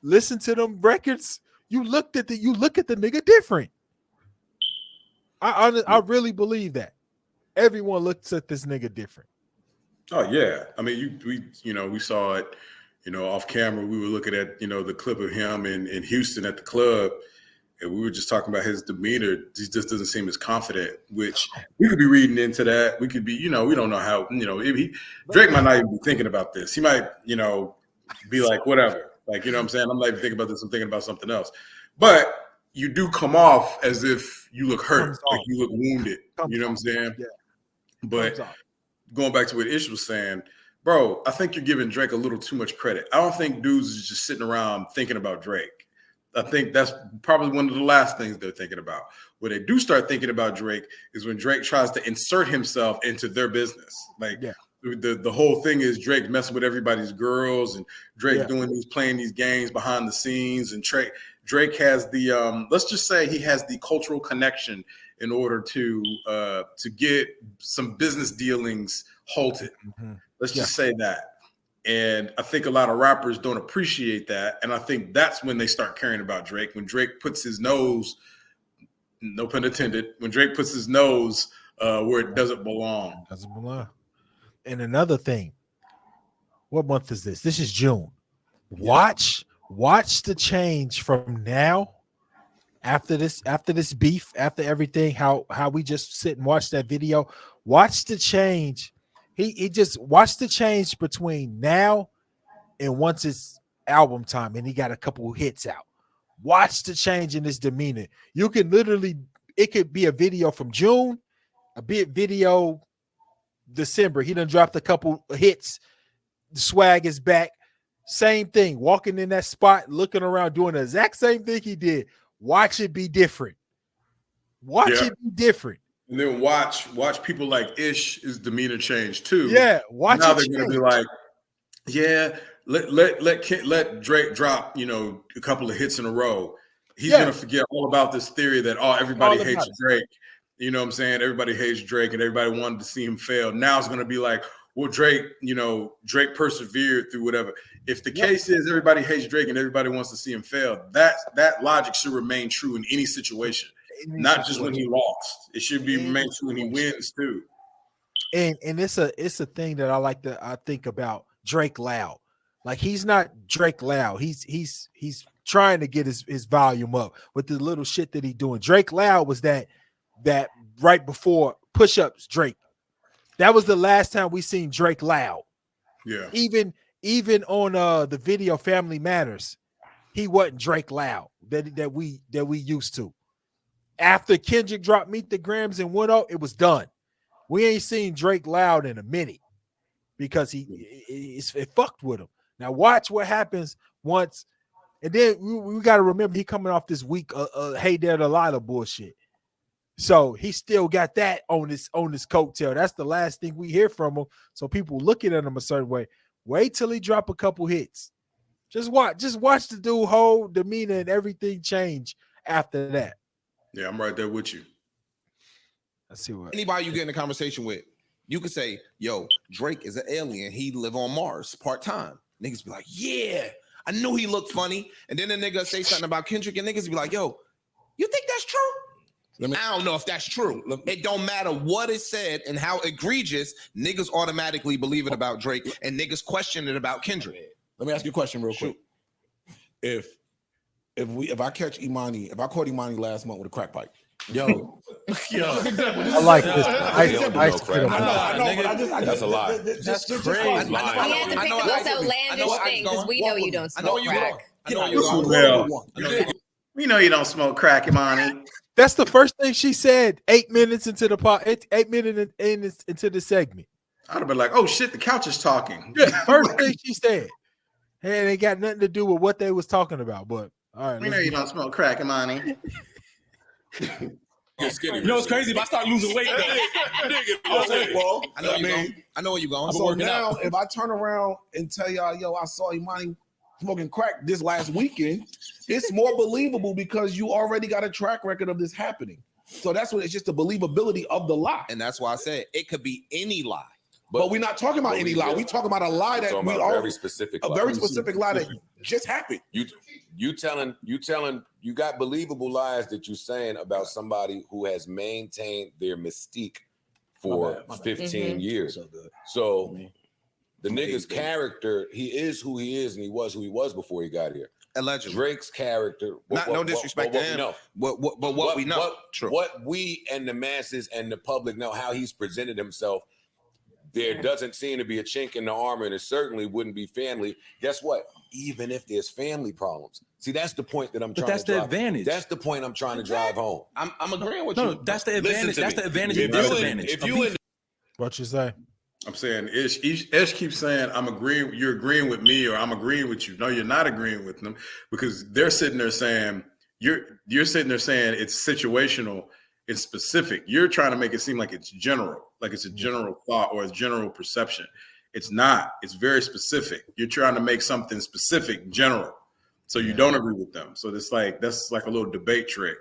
listen to them records, you look at the nigga different. I really believe that. Everyone looks at this nigga different. Oh yeah, I mean, we saw it, off camera. We were looking at, the clip of him in Houston at the club, and we were just talking about his demeanor. He just doesn't seem as confident, which we could be reading into that. We could be, we don't know how, Drake might not even be thinking about this. He might, be like, whatever. Like, you know what I'm saying? I'm not even thinking about this. I'm thinking about something else. But you do come off as if you look hurt, like you look wounded. You know what I'm saying? Yeah. But going back to what Ish was saying, bro, I think you're giving Drake a little too much credit. I don't think dudes is just sitting around thinking about Drake. I think that's probably one of the last things they're thinking about. When they do start thinking about Drake is when Drake tries to insert himself into their business. Like, the whole thing is Drake messing with everybody's girls and Drake playing these games behind the scenes, and Drake has the let's just say he has the cultural connection in order to get some business dealings halted. Mm-hmm. Let's just say that. And I think a lot of rappers don't appreciate that. And I think that's when they start caring about Drake. When Drake puts his nose, no pun intended, when Drake puts his nose where it doesn't belong. Doesn't belong. And another thing, what month is this? This is June. Watch the change from now, after this beef, after everything, how we just sit and watch that video. Watch the change. He just watched the change between now and once it's album time and he got a couple hits out. Watch the change in his demeanor. You can literally, it could be a video from June, a bit video December. He done dropped a couple hits. The swag is back. Same thing. Walking in that spot, looking around, doing the exact same thing he did. Watch it be different. Watch it be different. And then watch people like Ish's demeanor change too. Yeah, watch now it they're change. gonna be like, yeah, let Drake drop, a couple of hits in a row. He's gonna forget all about this theory that everybody hates Drake. You know what I'm saying? Everybody hates Drake and everybody wanted to see him fail. Now it's gonna be like, well, Drake persevered through whatever. If the case is everybody hates Drake and everybody wants to see him fail, that logic should remain true in any situation. Not just when he lost. It should be remain true when he wins too. And it's a thing that I think about Drake Loud. Like, he's not Drake Loud. He's trying to get his volume up with the little shit that he's doing. Drake Loud was that right before Push-Ups Drake. That was the last time we seen Drake Loud. Yeah. Even on the video Family Matters, he wasn't Drake Loud that we used to. After Kendrick dropped Meet the Grams and went up, it was done. We ain't seen Drake Loud in a minute because it fucked with him. Now watch what happens once, and then we got to remember he coming off this week Hey There Delilah bullshit. So he still got that on his coattail. That's the last thing we hear from him. So people looking at him a certain way. Wait till he drop a couple hits. Just watch the dude whole demeanor and everything change after that. Yeah, I'm right there with you. Let's see what anybody you get in a conversation with, you could say, yo, Drake is an alien. He live on Mars part-time. Niggas be like, yeah, I knew he looked funny. And then the nigga say something about Kendrick and niggas be like, yo, you think that's true? I don't know if that's true. It don't matter what is said and how egregious, niggas automatically believe it about Drake and niggas question it about Kendrick. Let me ask you a question real quick. If I catch Imani, if I caught Imani last month with a crack pipe, yo, I like this. That's a lie. That's crazy. You have to pick the most outlandish thing because we know you don't smoke crack. We know you don't smoke crack, Imani. That's the first thing she said 8 minutes into the pod, 8 minutes into the segment. I'd have been like, oh shit, the couch is talking. Yeah, first thing she said. Hey, it ain't got nothing to do with what they was talking about, but all right. We know you don't smoke crack, Imani. You know what's crazy? If I start losing weight, I know where you're going. So now, if I turn around and tell y'all, yo, I saw Imani smoking crack this last weekend, it's more believable because you already got a track record of this happening. So that's what it's just the believability of the lie. And that's why I said it could be any lie. But we're not talking about any lie. We're talking about a lie that we are very specific. A very specific lie that just happened. You telling you got believable lies that you're saying about somebody who has maintained their mystique for 15 years. So the nigga's character, he is who he is, and he was who he was before he got here. Allegedly. Drake's character, no disrespect to him, but what we know, what we and the masses and the public know, how he's presented himself. There doesn't seem to be a chink in the armor, and it certainly wouldn't be family. Guess what? Even if there's family problems. See, that's the point that I'm trying to drive. That's the advantage. That's the point I'm trying to drive home. I'm agreeing with No, you. that's the advantage. That's the advantage. If you What you say? I'm saying Ish keeps saying you're agreeing with me or I'm agreeing with you. No, you're not agreeing with them because they're sitting there saying you're sitting there saying it's situational It's specific. You're trying to make it seem like it's general, like it's a general thought or a general perception. It's not. It's very specific. You're trying to make something specific general. So you don't agree with them. So that's like a little debate trick.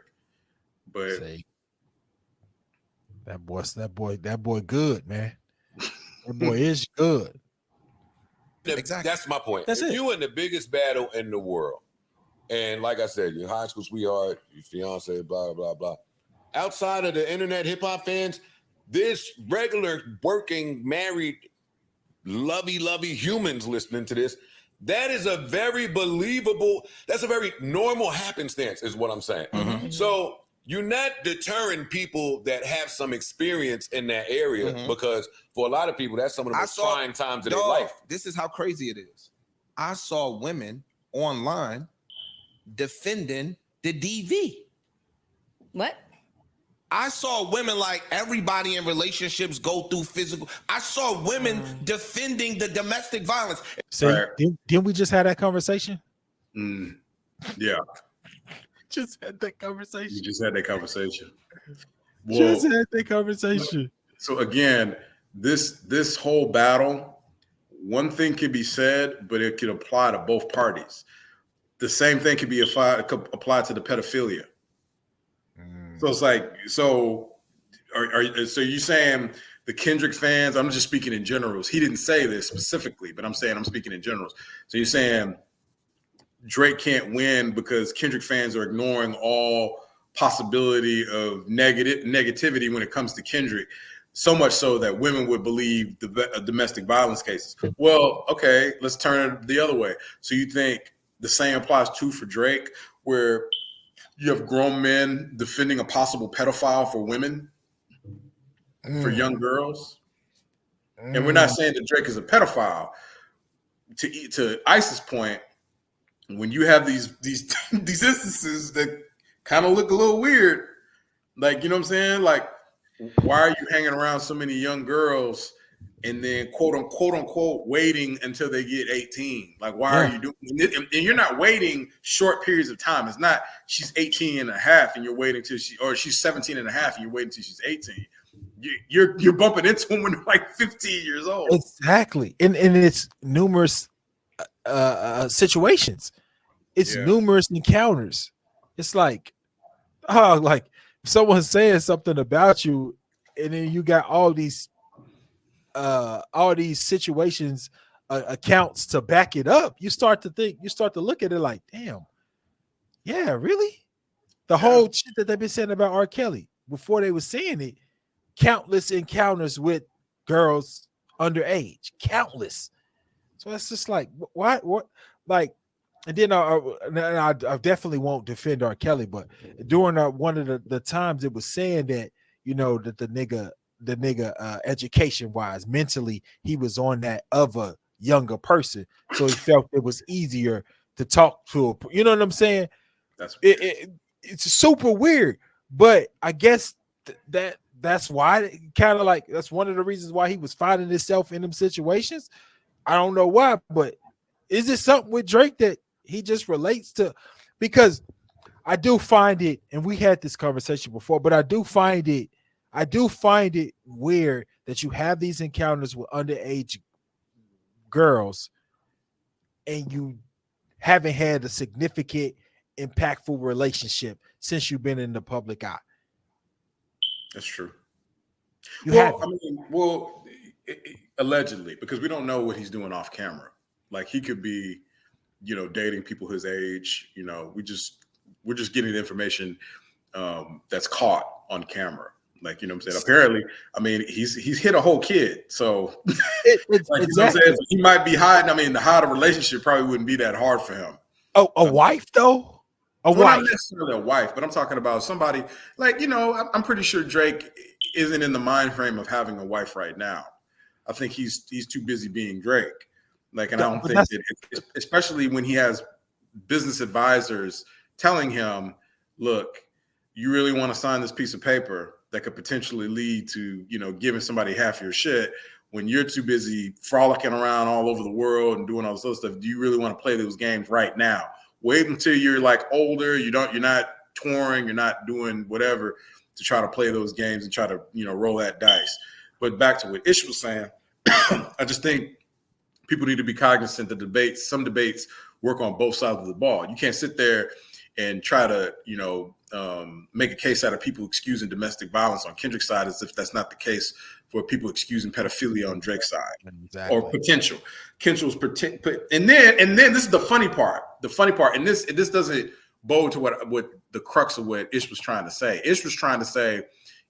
But that boy good, man. That boy is good. Exactly. That's my point. That's it. You in the biggest battle in the world. And like I said, your high school sweetheart, your fiance, blah, blah, blah. Outside of the internet hip-hop fans, this regular working, married, lovey humans listening to this, that is a very believable, that's a very normal happenstance is what I'm saying. Mm-hmm. So you're not deterring people that have some experience in that area because for a lot of people, that's some of the most trying times in their life. This is how crazy it is. I saw women online defending the DV. What? I saw women like everybody in relationships go through physical. I saw women defending the domestic violence. So didn't we just have that conversation? Yeah. Just had that conversation. You just had that conversation. Just had that conversation. So again, this whole battle, one thing could be said, but it could apply to both parties. The same thing could be applied to the pedophilia. So it's like, so you saying the Kendrick fans, I'm just speaking in generals. He didn't say this specifically, but I'm speaking in generals. So you're saying Drake can't win because Kendrick fans are ignoring all possibility of negativity when it comes to Kendrick, so much so that women would believe the domestic violence cases. Well, okay, let's turn it the other way. So you think the same applies too for Drake, where you have grown men defending a possible pedophile for women, for young girls. And we're not saying that Drake is a pedophile. To Ice's point, when you have these instances that kind of look a little weird, like, you know what I'm saying? Like, why are you hanging around so many young girls and then quote unquote waiting until they get 18? Like, why are you doing it? And you're not waiting short periods of time. It's not she's 18 and a half and you're waiting till she's 17 and a half and you're waiting till she's 18. You're bumping into them when they're like 15 years old. Exactly. And it's numerous situations. It's numerous encounters. It's like, like someone's saying something about you, and then you got all these situations, accounts to back it up. You start to look at it like, damn, yeah, really? The whole shit that they've been saying about R. Kelly before they were saying it, countless encounters with girls underage, countless. So it's just like, what, like, and then I definitely won't defend R. Kelly, but during one of the times it was saying that, you know, that the nigga education wise, mentally, he was on that of a younger person, so he felt it was easier to talk to you know what I'm saying? It's super weird, but I guess that's why, kind of like, that's one of the reasons why he was finding himself in them situations. I don't know why, but is it something with Drake that he just relates to? Because I do find it, and we had this conversation before, but I do find it weird that you have these encounters with underage girls and you haven't had a significant, impactful relationship since you've been in the public eye. That's true. Allegedly, because we don't know what he's doing off camera. Like, he could be, you know, dating people his age. You know, we're just getting the information that's caught on camera. Like, you know what I'm saying? Apparently, I mean, he's hit a whole kid. So like, exactly. You know what I'm saying? So he might be hiding. I mean, to hide a relationship probably wouldn't be that hard for him. Oh, a wife though? Wife. Not necessarily a wife, but I'm talking about somebody like, you know, I'm pretty sure Drake isn't in the mind frame of having a wife right now. I think he's too busy being Drake. Like, and I don't think that, especially when he has business advisors telling him, look, you really want to sign this piece of paper that could potentially lead to, you know, giving somebody half your shit when you're too busy frolicking around all over the world and doing all this other stuff. Do you really want to play those games right now? Wait until you're like older. You're not touring. You're not doing whatever to try to play those games and try to, roll that dice. But back to what Ish was saying, I just think people need to be cognizant that some debates work on both sides of the ball. You can't sit there and try to, make a case out of people excusing domestic violence on Kendrick's side as if that's not the case for people excusing pedophilia on Drake's side or potential. Kendrick's and then this is the funny part. The funny part, and this doesn't bode to what the crux of what Ish was trying to say. Ish was trying to say,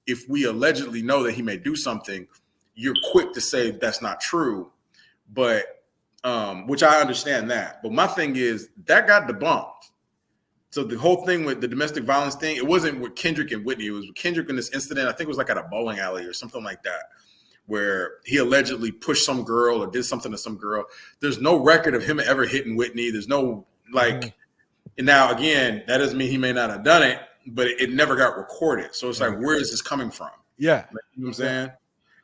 if we allegedly know that he may do something, you're quick to say that's not true, but which I understand that. But my thing is that got debunked. So the whole thing with the domestic violence thing, it wasn't with Kendrick and Whitney. It was with Kendrick in this incident. I think it was like at a bowling alley or something like that, where he allegedly pushed some girl or did something to some girl. There's no record of him ever hitting Whitney. There's no and now again, that doesn't mean he may not have done it, but it never got recorded. So it's like, where is this coming from? Yeah. You know what I'm saying?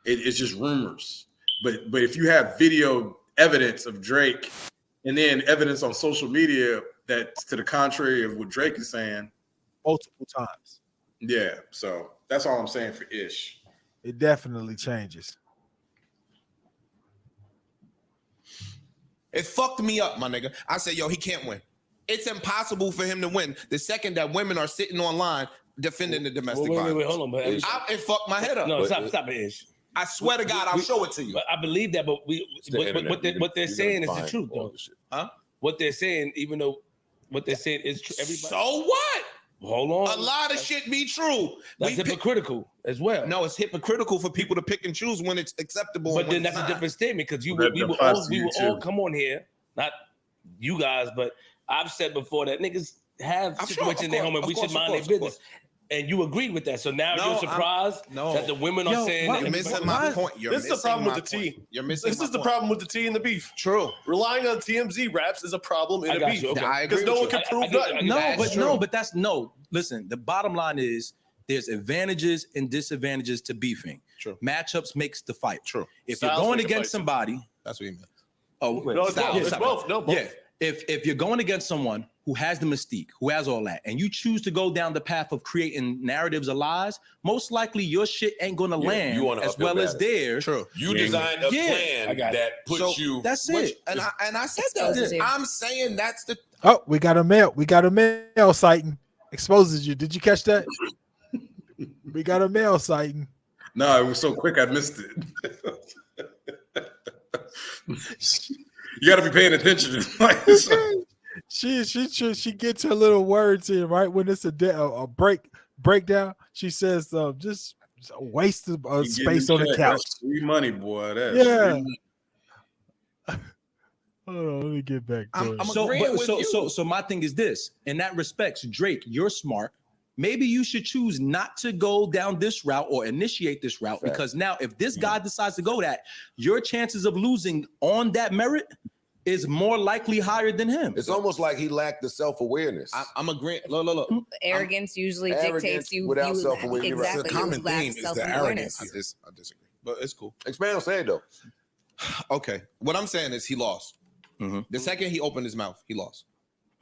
It's just rumors. But if you have video evidence of Drake and then evidence on social media that's to the contrary of what Drake is saying multiple times. Yeah. So that's all I'm saying for Ish. It definitely changes. It fucked me up, my nigga. I said, yo, he can't win. It's impossible for him to win the second that women are sitting online defending the domestic violence. Wait, hold on, but it fucked my head up. No, stop it, Ish. I swear to God, I'll show it to you. But I believe that, but what they're saying is the truth, though. Huh? What they're saying, even though what they're saying is true. So what? Hold on. A lot of shit be true. That's hypocritical as well. No, it's hypocritical for people to pick and choose when it's acceptable. But then that's a different statement because we will all come on here, not you guys, but I've said before that niggas have situations in their home and we should mind their business. And you agreed with that. So now you're surprised that the women are saying you're missing my point. This is the problem with the tea. You're missing This is the problem with the tea and the beef. True. Relying on TMZ raps is a problem in a beef. Because no one can prove that. But that's no. Listen, the bottom line is there's advantages and disadvantages to beefing. True. Matchups makes the fight. True. If you're going against somebody, that's what you mean. Oh, no, it's both. No, both. Yeah. If you're going against someone who has the mystique, who has all that, and you choose to go down the path of creating narratives of lies, most likely your shit ain't going to land as well as theirs. True. You designed a plan that puts you. That's it. And I said that. I'm saying that's the. Oh, we got a mail sighting. Exposes you. Did you catch that? We got a mail sighting. No, it was so quick I missed it. You got to be paying attention. She gets her little words in right when it's a breakdown. She says just a waste of space on the couch. That's free money, boy. Hold on, let me get back to it. So my thing is this. In that respect, Drake, you're smart. Maybe you should choose not to go down this route or initiate this route because now if this guy decides to go that, your chances of losing on that merit is more likely higher than him. It's almost like he lacked the self-awareness. I'm agreeing. Look. Arrogance usually dictates you without self-awareness. Exactly. The common theme is the arrogance. I disagree, but it's cool. Expand on saying though. Okay, what I'm saying is he lost. Mm-hmm. The second he opened his mouth, he lost.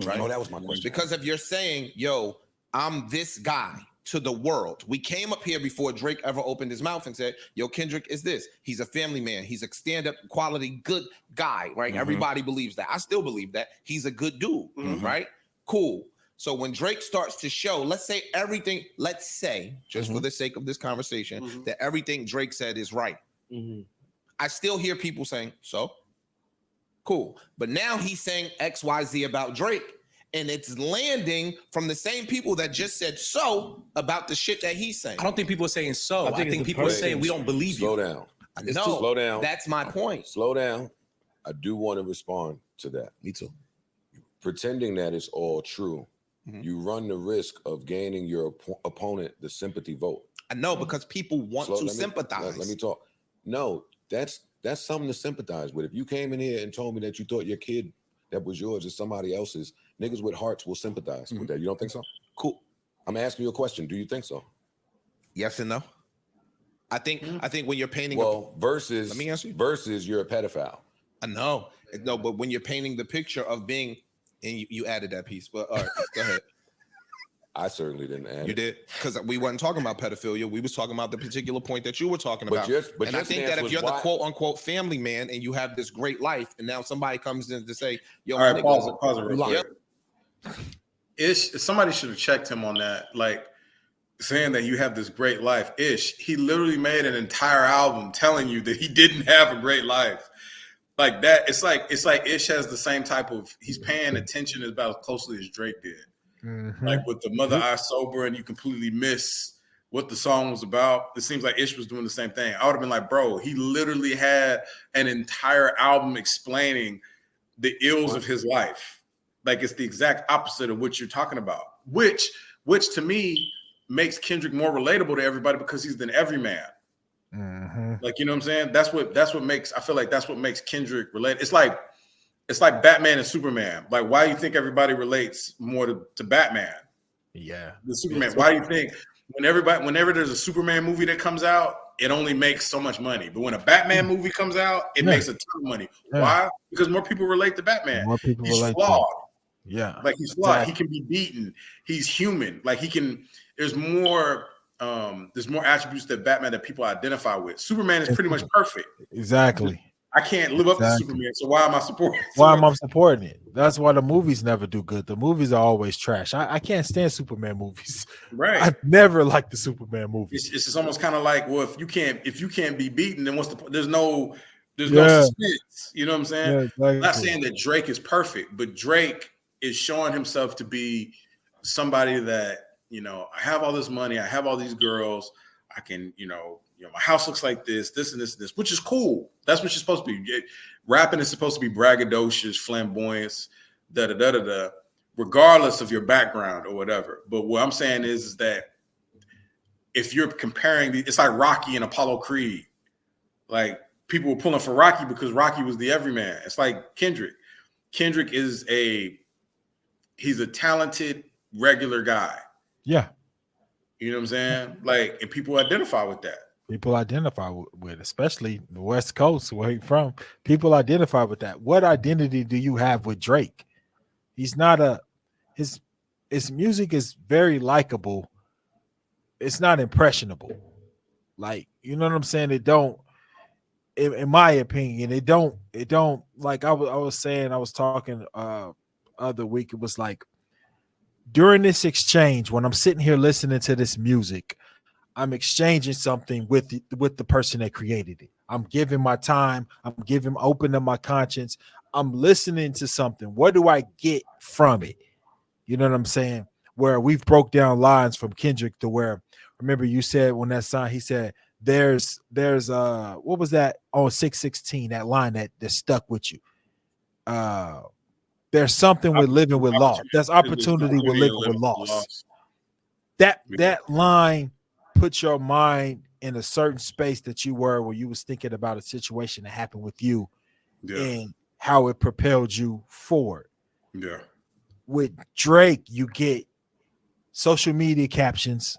Right? Oh, that was my question. Because if you're saying, yo, I'm this guy to the world. We came up here before Drake ever opened his mouth and said, yo, Kendrick is this. He's a family man. He's a stand-up quality good guy, right? Mm-hmm. Everybody believes that. I still believe that. He's a good dude, right? Cool. So when Drake starts to show, let's say, just for the sake of this conversation, that everything Drake said is right. I still hear people saying, so? Cool. But now he's saying X, Y, Z about Drake. And it's landing from the same people that just said so about the shit that he's saying. I don't think people are saying so. I think people are saying we don't believe you. Slow down. Slow down. That's my point. Slow down. I do want to respond to that. Me too. Pretending that it's all true, you run the risk of gaining your opponent the sympathy vote. I know because people want to sympathize. Let me talk. No, that's something to sympathize with. If you came in here and told me that you thought your kid that was yours is somebody else's, niggas with hearts will sympathize with that. You don't think so? Cool. I'm asking you a question. Do you think so? Yes and no. I think when you're painting versus let me answer you. Versus you're a pedophile. I know. No, but when you're painting the picture of being, and you added that piece, but all right, go ahead. I certainly didn't add You it. did, because we wasn't talking about pedophilia. We was talking about the particular point that you were talking about. But and I think that if you're the quote unquote family man and you have this great life, and now somebody comes in to say, "Yo, all right, pause it real quick. Somebody should have checked him on that. Like saying that you have this great life. He literally made an entire album telling you that he didn't have a great life. Like that, it's like Ish has the same type of, he's paying attention about as closely as Drake did. Mm-hmm. Like with the Mother Eye Sober, and you completely miss what the song was about. It seems like Ish was doing the same thing. I would have been like, bro, he literally had an entire album explaining the ills of his life. Like it's the exact opposite of what you're talking about, which to me makes Kendrick more relatable to everybody because he's an everyman. Mm-hmm. Like, you know what I'm saying? That's what makes, I feel like that's what makes Kendrick relate. It's like Batman and Superman. Like, why do you think everybody relates more to Batman? Yeah. The Superman. Why do you think whenever there's a Superman movie that comes out, it only makes so much money. But when a Batman movie comes out, it makes a ton of money. Yeah. Why? Because more people relate to Batman. More people he's relate flawed. Yeah. Like he's flawed. He can be beaten. He's human. Like there's more attributes that Batman that people identify with. Superman is pretty much perfect. Exactly. I can't live up to Superman, so why am I supporting? Why am I supporting it? That's why the movies never do good. The movies are always trash. I can't stand Superman movies. Right. I never liked the Superman movies. It's just almost kind of like, well, if you can't be beaten, then what's the point? There's no suspense. You know what I'm saying? Yeah, exactly. I'm not saying that Drake is perfect, but Drake is showing himself to be somebody that, you know, I have all this money, I have all these girls, I can, you know, my house looks like this and this, which is cool. That's what you're supposed to be. Rapping is supposed to be braggadocious, flamboyance, regardless of your background or whatever. But what I'm saying is that if you're comparing, it's like Rocky and Apollo Creed. Like people were pulling for Rocky because Rocky was the everyman. It's like Kendrick. Kendrick is he's a talented, regular guy. Yeah. You know what I'm saying? Like, and people identify with that. People identify with, especially the West Coast, where he's from. People identify with that. What identity do you have with Drake? He's not his music is very likable. It's not impressionable. Like, you know what I'm saying? It don't, in my opinion, it don't like I was talking other week. It was like during this exchange, when I'm sitting here listening to this music, I'm exchanging something with the person that created it. I'm giving my time. I'm opening my conscience. I'm listening to something. What do I get from it? You know what I'm saying? Where we've broke down lines from Kendrick to where, remember you said when that song, he said, there's what was that on 616, that line that stuck with you. There's something with living with loss. There's opportunity with living with loss. That line put your mind in a certain space that you were where you was thinking about a situation that happened with you and how it propelled you forward. Yeah. With Drake, you get social media captions,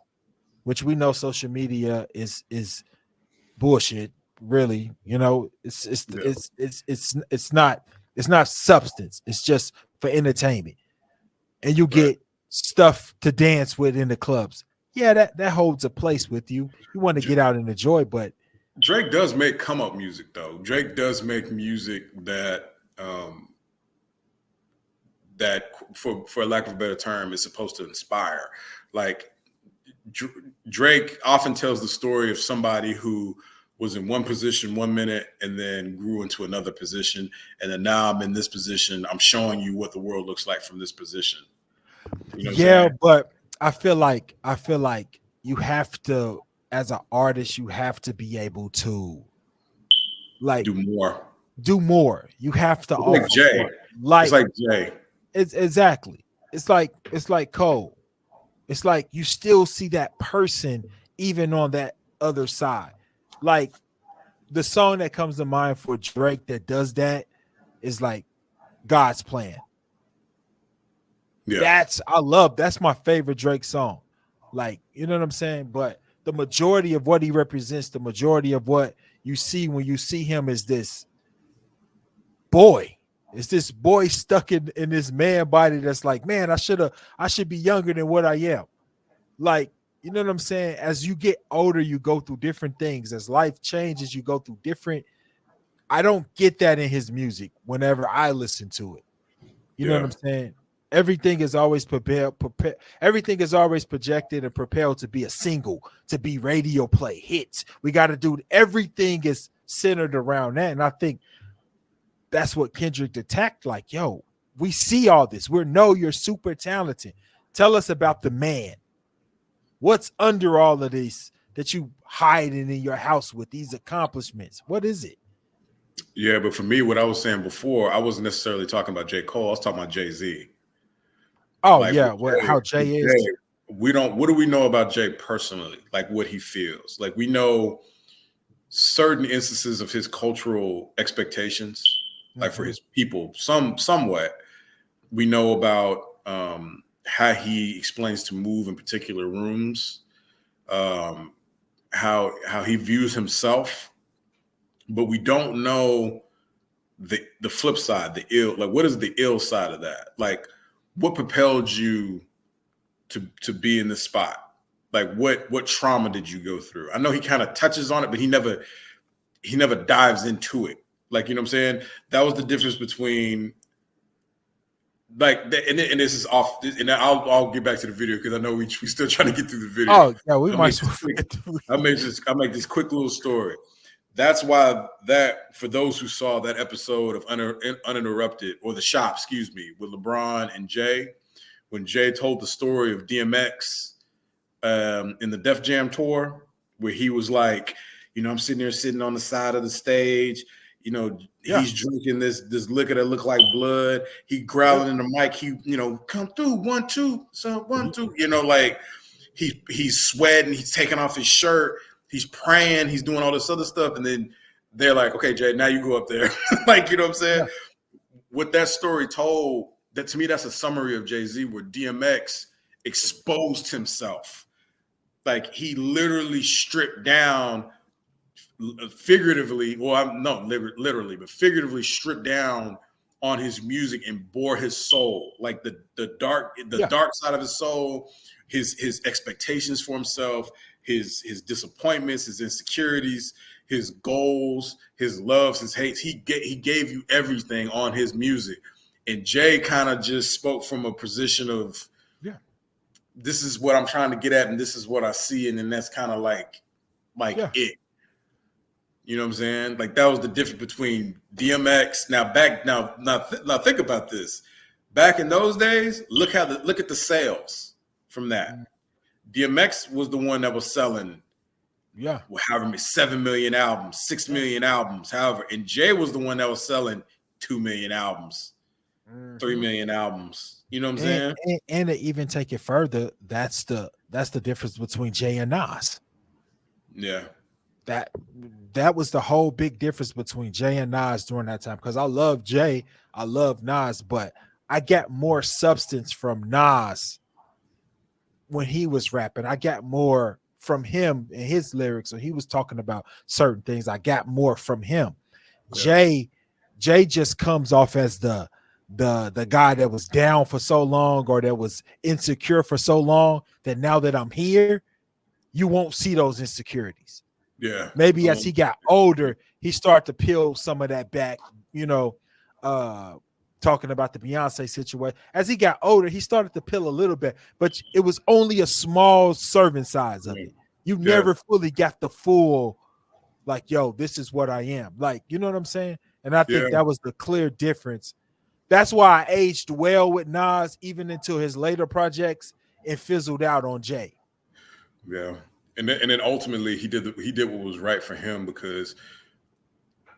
which we know social media is bullshit, really. You know, it's not substance, it's just for entertainment. And you get stuff to dance with in the clubs. Yeah, that holds a place with you. You want to get out and enjoy, but Drake does make come up music though. Drake does make music that for lack of a better term is supposed to inspire. Like Drake often tells the story of somebody who was in one position 1 minute and then grew into another position, and then now I'm in this position. I'm showing you what the world looks like from this position. You know but I feel like you have to, as an artist, you have to be able to like do more. You have to offer like Jay. It's like Jay. It's exactly. It's like Cole. It's like you still see that person even on that other side. Like the song that comes to mind for Drake that does that is like God's Plan. Yeah. That's my favorite Drake song. Like, you know what I'm saying? But the majority of what he represents, the majority of what you see when you see him is this boy. It's this boy stuck in this man body that's like, man, I should be younger than what I am. Like, you know what I'm saying? As you get older, you go through different things. As life changes, you go through different. I don't get that in his music whenever I listen to it. You know what I'm saying? Everything is always everything is always projected and propelled to be a single, to be radio play, hits. We got to do everything is centered around that. And I think that's what Kendrick attacked. Like, yo, we see all this. We know you're super talented. Tell us about the man. What's under all of this that you hiding in your house with these accomplishments? What is it? Yeah, but for me, what I was saying before, I wasn't necessarily talking about J. Cole. I was talking about Jay-Z. Oh, like, yeah. How Jay is. Jay, what do we know about Jay personally? Like what he feels. Like we know certain instances of his cultural expectations, like for his people, somewhat. We know about how he explains to move in particular rooms, how he views himself, but we don't know the flip side, the ill. Like, what is the ill side of that? Like, what propelled you to be in this spot? Like, what trauma did you go through? I know he kind of touches on it, but he never dives into it. Like, you know what I'm saying? That was the difference between. Like, and this is off, and I'll get back to the video because I know we still trying to get through the video. Oh yeah, we might. I make this quick little story. That's why that for those who saw that episode of Uninterrupted or The Shop, excuse me, with LeBron and Jay, when Jay told the story of DMX in the Def Jam tour, where he was like, you know, I'm sitting on the side of the stage. You know, he's drinking this liquor that looked like blood. He growling in the mic. He, you know, come through 1, 2, so 1, 2. You know, like he's sweating. He's taking off his shirt. He's praying. He's doing all this other stuff. And then they're like, okay, Jay, now you go up there. Like, you know what I'm saying? Yeah. What that story told, that to me, that's a summary of Jay-Z where DMX exposed himself. Like he literally stripped down. Figuratively, literally, but figuratively stripped down on his music and bore his soul, like the dark side of his soul, his expectations for himself, his disappointments, his insecurities, his goals, his loves, his hates. He gave you everything on his music, and Jay kind of just spoke from a position of, this is what I'm trying to get at, and this is what I see, and then that's kind of like it. You know what I'm saying? Like that was the difference between DMX. Now think about this. Back in those days, look at the sales from that. DMX was the one that was selling, however many 7 million albums, 6 million albums, however, and Jay was the one that was selling 2 million albums, 3 million albums. You know what I'm saying? And to even take it further, that's the difference between Jay and Nas. Yeah. That was the whole big difference between Jay and Nas during that time. Because I love Jay, I love Nas, but I got more substance from Nas when he was rapping. I got more from him and his lyrics. So he was talking about certain things. I got more from him. Yeah. Jay just comes off as the guy that was down for so long or that was insecure for so long that now that I'm here, you won't see those insecurities. Yeah. Maybe as he got older, he started to peel some of that back, you know, talking about the Beyonce situation. As he got older, he started to peel a little bit, but it was only a small serving size of it. You never fully got the full, like, yo, this is what I am. Like, you know what I'm saying? And I think that was the clear difference. That's why I aged well with Nas, even into his later projects, and fizzled out on Jay. Yeah. And then ultimately he did what was right for him, because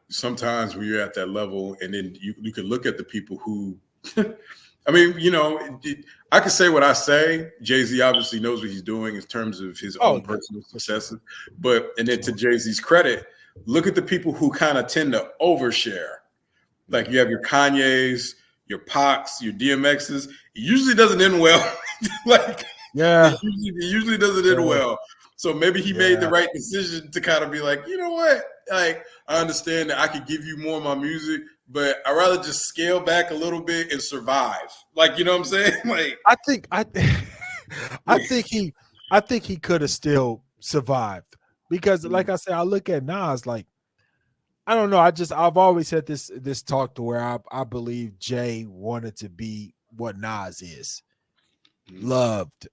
sometimes when you're at that level, and then you can look at the people who, I mean, you know, I can say what I say. Jay-Z obviously knows what he's doing in terms of his own personal successes, and then to Jay-Z's credit, look at the people who kind of tend to overshare. Like you have your Kanye's, your Pacs, your DMX's. It usually doesn't end well. It usually doesn't end well. So maybe he made the right decision to kind of be like, you know what? Like, I understand that I could give you more of my music, but I'd rather just scale back a little bit and survive. Like, you know what I'm saying? Like, I think he could have still survived because, like I said, I look at Nas like, I don't know. I've always had this talk to where I believe Jay wanted to be what Nas is, loved.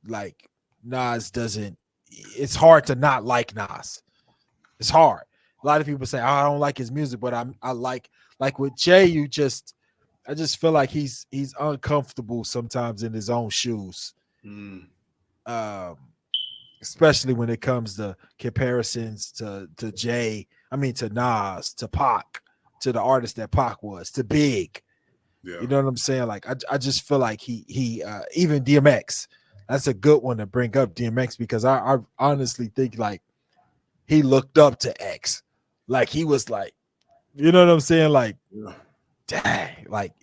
Like Nas doesn't. It's hard to not like Nas. It's hard. A lot of people say, oh, I don't like his music, but I like with Jay. I just feel like he's uncomfortable sometimes in his own shoes. Especially when it comes to comparisons to Jay. I mean, to Nas, to Pac, to the artist that Pac was, to Big. Yeah. You know what I'm saying? Like, I just feel like he even DMX. That's a good one to bring up, DMX, because I honestly think like he looked up to X. Like he was like, you know what I'm saying? Like, dang, like,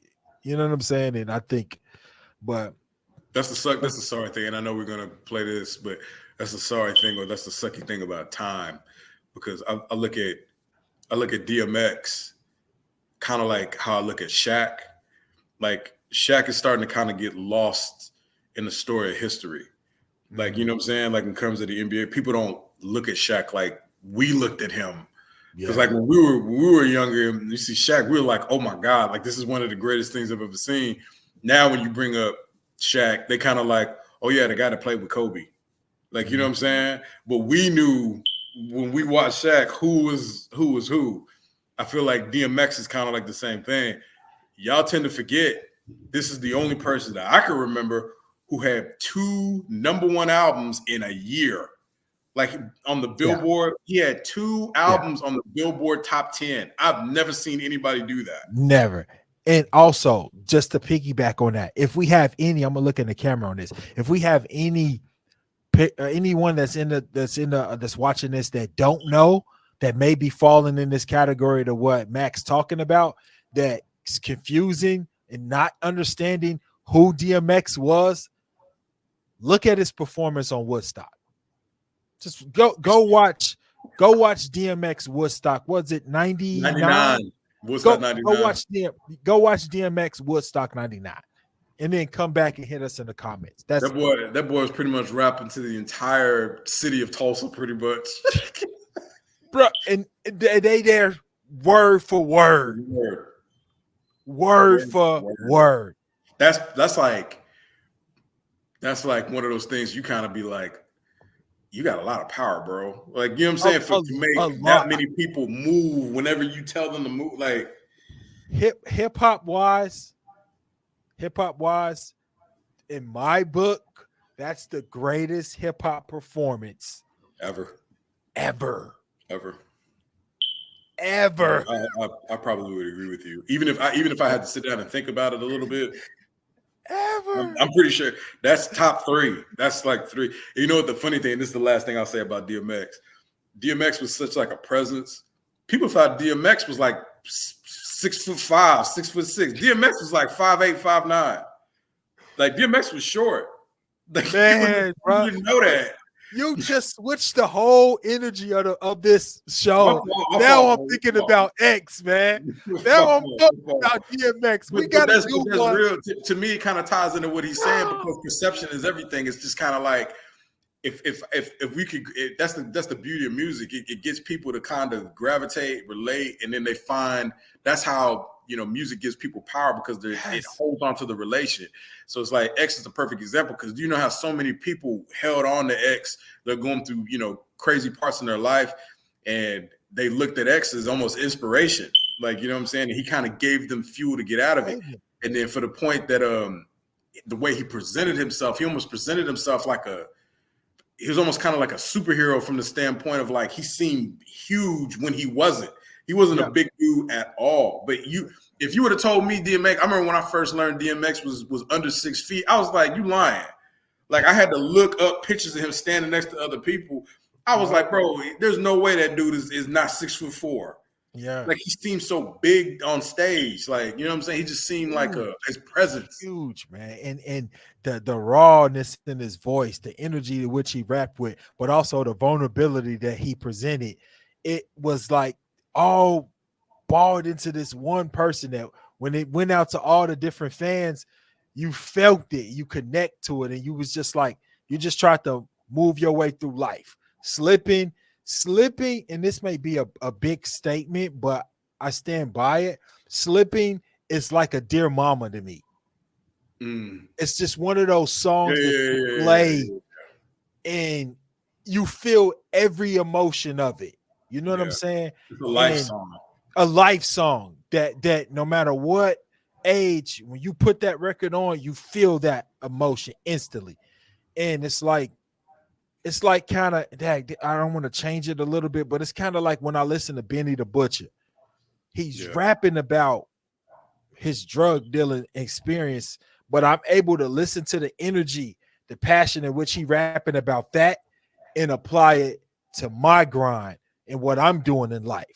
you know what I'm saying? And I think, but that's the sorry thing. And I know we're gonna play this, but that's the sorry thing, or that's the sucky thing about time, because I look at DMX kind of like how I look at Shaq. Like Shaq is starting to kind of get lost in the story of history. Like, you know what I'm saying? Like in terms of the NBA, people don't look at Shaq like we looked at him. Because like when we were younger, and you see Shaq, we were like, oh my God, like this is one of the greatest things I've ever seen. Now when you bring up Shaq, they kind of like, oh yeah, the guy that played with Kobe. Like, you know what I'm saying? But we knew when we watched Shaq who was who. I feel like DMX is kind of like the same thing. Y'all tend to forget this is the only person that I can remember who had 2 #1 albums in a year. Like on the Billboard, he had 2 albums on the Billboard Top 10. I've never seen anybody do that. Never. And also, just to piggyback on that, if we have any, I'm gonna look in the camera on this. If we have anyone that's watching this that don't know, that may be falling in this category to what Mac's talking about, that's confusing and not understanding who DMX was, look at his performance on Woodstock. Just go watch DMX Woodstock. Was it 99? Woodstock 99. Go watch DMX Woodstock 99. And then come back and hit us in the comments. That boy was pretty much rapping to the entire city of Tulsa, pretty much. Bro, and they there word for word. Word for word. That's like one of those things you kind of be like, you got a lot of power, bro. Like, you know what I'm saying? To make that many people move whenever you tell them to move, like hip hop wise, in my book, that's the greatest hip hop performance ever. I probably would agree with you. Even if I had to sit down and think about it a little bit. I'm pretty sure that's top 3. That's like 3. You know what the funny thing, this is the last thing I'll say about DMX. DMX was such like a presence. People thought DMX was like 6'5", 6'6". DMX was like 5'8", 5'9". Like DMX was short. Like, man, bro, you didn't know that. You just switched the whole energy of this show. Now I'm thinking about X, man. Now I'm talking about DMX. We got to do one. Real. To me, it kind of ties into what he's saying, because perception is everything. It's just kind of like if we could. That's the beauty of music. It gets people to kind of gravitate, relate, and then they find that's how music gives people power, because it holds on to the relation. So it's like X is a perfect example, because you know how so many people held on to X. They're going through, crazy parts in their life, and they looked at X as almost inspiration. Like, you know what I'm saying? And he kind of gave them fuel to get out of it. And then for the point that the way he presented himself, he almost presented himself like he was almost kind of like a superhero, from the standpoint of like he seemed huge when he wasn't. He wasn't a big dude at all. But if you would have told me DMX, I remember when I first learned DMX was under 6 feet, I was like, you lying. Like, I had to look up pictures of him standing next to other people. I was like, bro, there's no way that dude is not 6'4". Yeah. Like, he seemed so big on stage. Like, you know what I'm saying? He just seemed like his presence. Huge, man. And the rawness in his voice, the energy to which he rapped with, but also the vulnerability that he presented. It was like all balled into this one person that when it went out to all the different fans, you felt it, you connect to it, and you was just like, you just tried to move your way through life. Slipping, and this may be a big statement, but I stand by it. Slipping is like a dear mama to me. It's just one of those songs that you play and you feel every emotion of it. You know what I'm saying? It's a life song. A life song that no matter what age, when you put that record on, you feel that emotion instantly. And it's like kind of, I don't want to change it a little bit, but it's kind of like when I listen to Benny the Butcher. He's rapping about his drug dealing experience, but I'm able to listen to the energy, the passion in which he rapping about that and apply it to my grind and what I'm doing in life.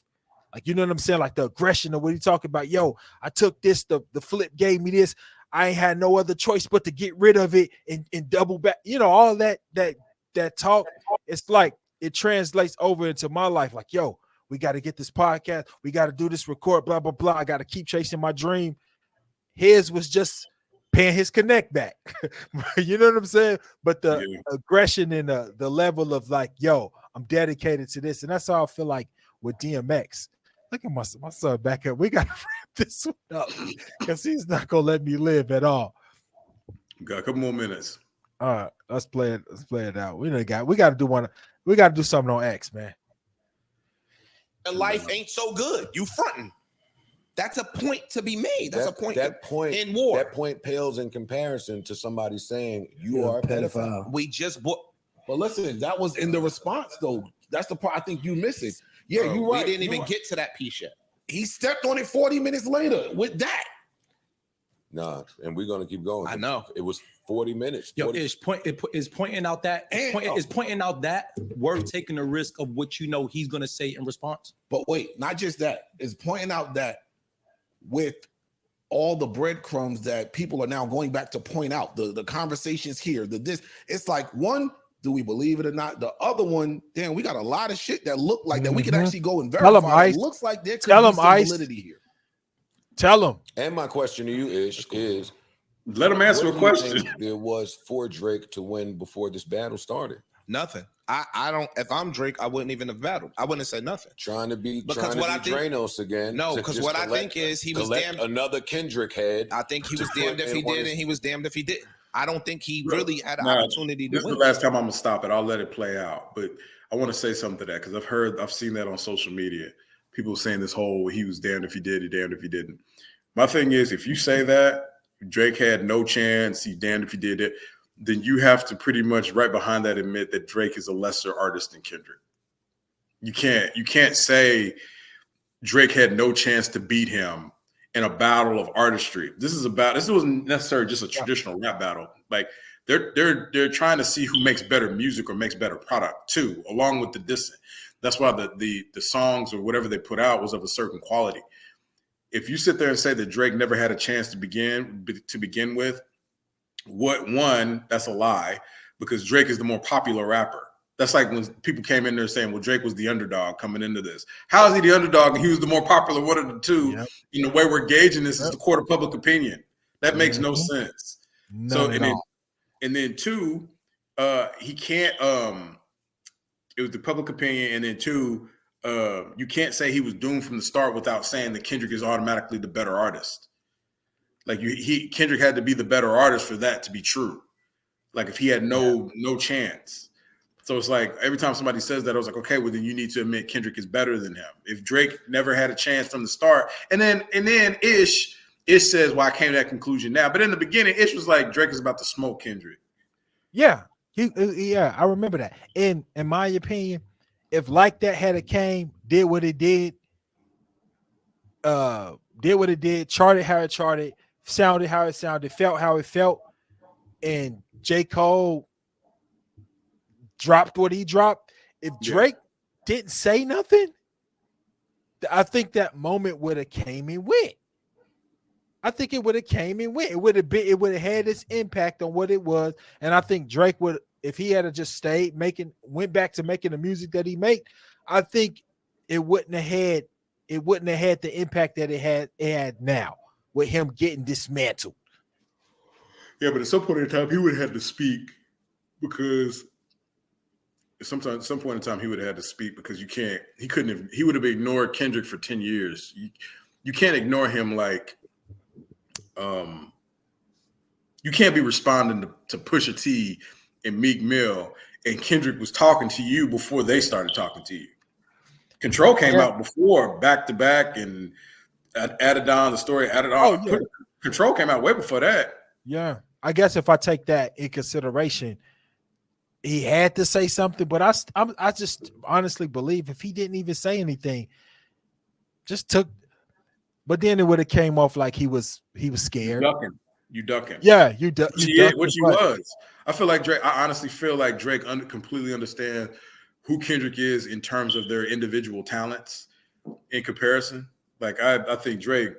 Like, you know what I'm saying? Like the aggression of what he talking about. Yo, I took this, the flip gave me this. I ain't had no other choice but to get rid of it and double back. You know, all that talk. It's like it translates over into my life. Like, yo, we got to get this podcast. We got to do this record, blah, blah, blah. I got to keep chasing my dream. His was just paying his connect back. You know what I'm saying? But the aggression and the level of like, yo, I'm dedicated to this. And that's how I feel like with DMX. Look at my son back up. We got to wrap this one up because he's not going to let me live at all. Got a couple more minutes. All right, let's play it. Let's play it out. We got to do one. We got to do something on X, man. Life ain't so good. You fronting. That's a point to be made. That's a point. That point in war. That point pales in comparison to somebody saying you're a pedophile. We just bought. But listen, that was in the response though. That's the part I think you miss it. Yeah, you're right. We didn't even get to that piece yet. He stepped on it 40 minutes later with that. Nah, and we're gonna keep going. I know it was 40 minutes. Yo, is pointing out that is pointing out that worth taking the risk of what you know he's gonna say in response. But wait, not just that. Is pointing out that with all the breadcrumbs that people are now going back to point out the conversations here, it's like one. Do we believe it or not? The other one, damn, we got a lot of shit that look like that we can actually go and verify. It looks like there could be some validity here. Tell him. And my question to you is let him answer a question. There was for Drake to win before this battle started. Nothing. I don't. If I'm Drake, I wouldn't even have battled. I wouldn't have said nothing. Trying to be Dranos again. No, because what I think is he was damned. Another Kendrick head. I think he was damned if he did, and he was damned if he didn't. I don't think he really had an opportunity to win. This is the last time I'm gonna stop it. I'll let it play out. But I want to say something to that because I've seen that on social media. People saying this whole he was damned if he did, he damned if he didn't. My thing is, if you say that Drake had no chance, he damned if he did it, then you have to pretty much right behind that admit that Drake is a lesser artist than Kendrick. You can't say Drake had no chance to beat him in a battle of artistry. This wasn't necessarily just a traditional rap battle. Like they're trying to see who makes better music or makes better product too, along with the dissing. That's why the songs or whatever they put out was of a certain quality. If you sit there and say that Drake never had a chance to begin with, that's a lie because Drake is the more popular rapper. That's like when people came in there saying, well, Drake was the underdog coming into this. How is he the underdog and he was the more popular one of the two? Yep. The way we're gauging this is the court of public opinion. That makes no sense. And then two, he can't it was the public opinion, and then two, you can't say he was doomed from the start without saying that Kendrick is automatically the better artist. Like Kendrick had to be the better artist for that to be true. Like if he had no chance. So it's like every time somebody says that, I was like, okay, well then you need to admit Kendrick is better than him. If Drake never had a chance from the start, and then Ish says, well, I came to that conclusion now. But in the beginning, Ish was like Drake is about to smoke Kendrick. Yeah, I remember that. In my opinion, if Like That had a came, did what it did, charted how it charted, sounded how it sounded, felt how it felt, and J. Cole dropped what he dropped. If Drake didn't say nothing, I think that moment would have came and went. I think it would have came and went. It would have had its impact on what it was. And I think Drake would, if he had just went back to making the music that he made, I think it wouldn't have had it wouldn't have had the impact that it had now with him getting dismantled. Yeah, but at some point in time, he would have had to speak because some point in time he would have had to speak because he would have ignored Kendrick for 10 years. You can't ignore him like you can't be responding to Pusha T and Meek Mill, and Kendrick was talking to you before they started talking to you. Control came out before back to back and added on the story, added on. Oh, yeah. Control came out way before that. Yeah. I guess if I take that in consideration, he had to say something, but I just honestly believe if he didn't even say anything, but then it would have came off like he was scared. You ducking. Yeah, you ducking. Which he was. I feel like Drake. I honestly feel like Drake completely understands who Kendrick is in terms of their individual talents in comparison. Like I think Drake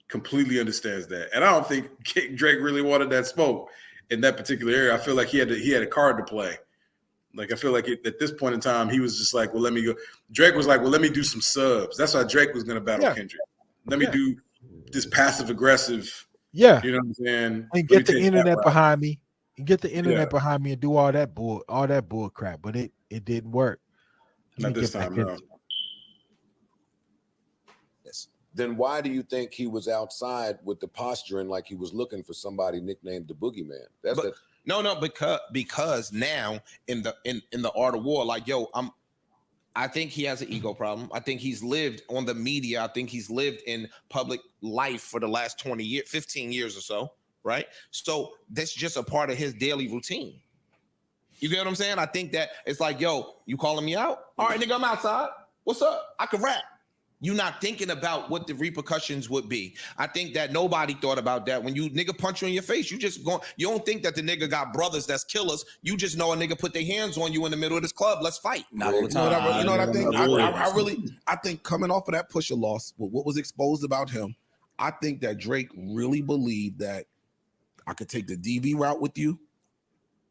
completely understands that, and I don't think Drake really wanted that smoke in that particular area. I feel like he had a card to play. Like I feel like at this point in time, he was just like, "Well, let me go." Drake was like, "Well, let me do some subs." That's why Drake was going to battle Kendrick. Let me do this passive aggressive. Yeah, you know what I'm saying. And get the internet behind me. And get the internet behind me and do all that bull crap. But it didn't work. Not this time, no. Then why do you think he was outside with the posturing like he was looking for somebody nicknamed the Boogeyman? No, because now in the art of war, like I think he has an ego problem. I think he's lived on the media. I think he's lived in public life for the last 20 years, 15 years or so, right? So that's just a part of his daily routine. You get what I'm saying? I think that it's like, yo, you calling me out? All right, nigga, I'm outside. What's up? I can rap. You're not thinking about what the repercussions would be. I think that nobody thought about that. When you nigga punch you in your face, you don't think that the nigga got brothers that's killers. You just know a nigga put their hands on you in the middle of this club. Let's fight. Not all the time. You know what I think? I think coming off of that Pusha loss, with what was exposed about him, I think that Drake really believed that I could take the DV route with you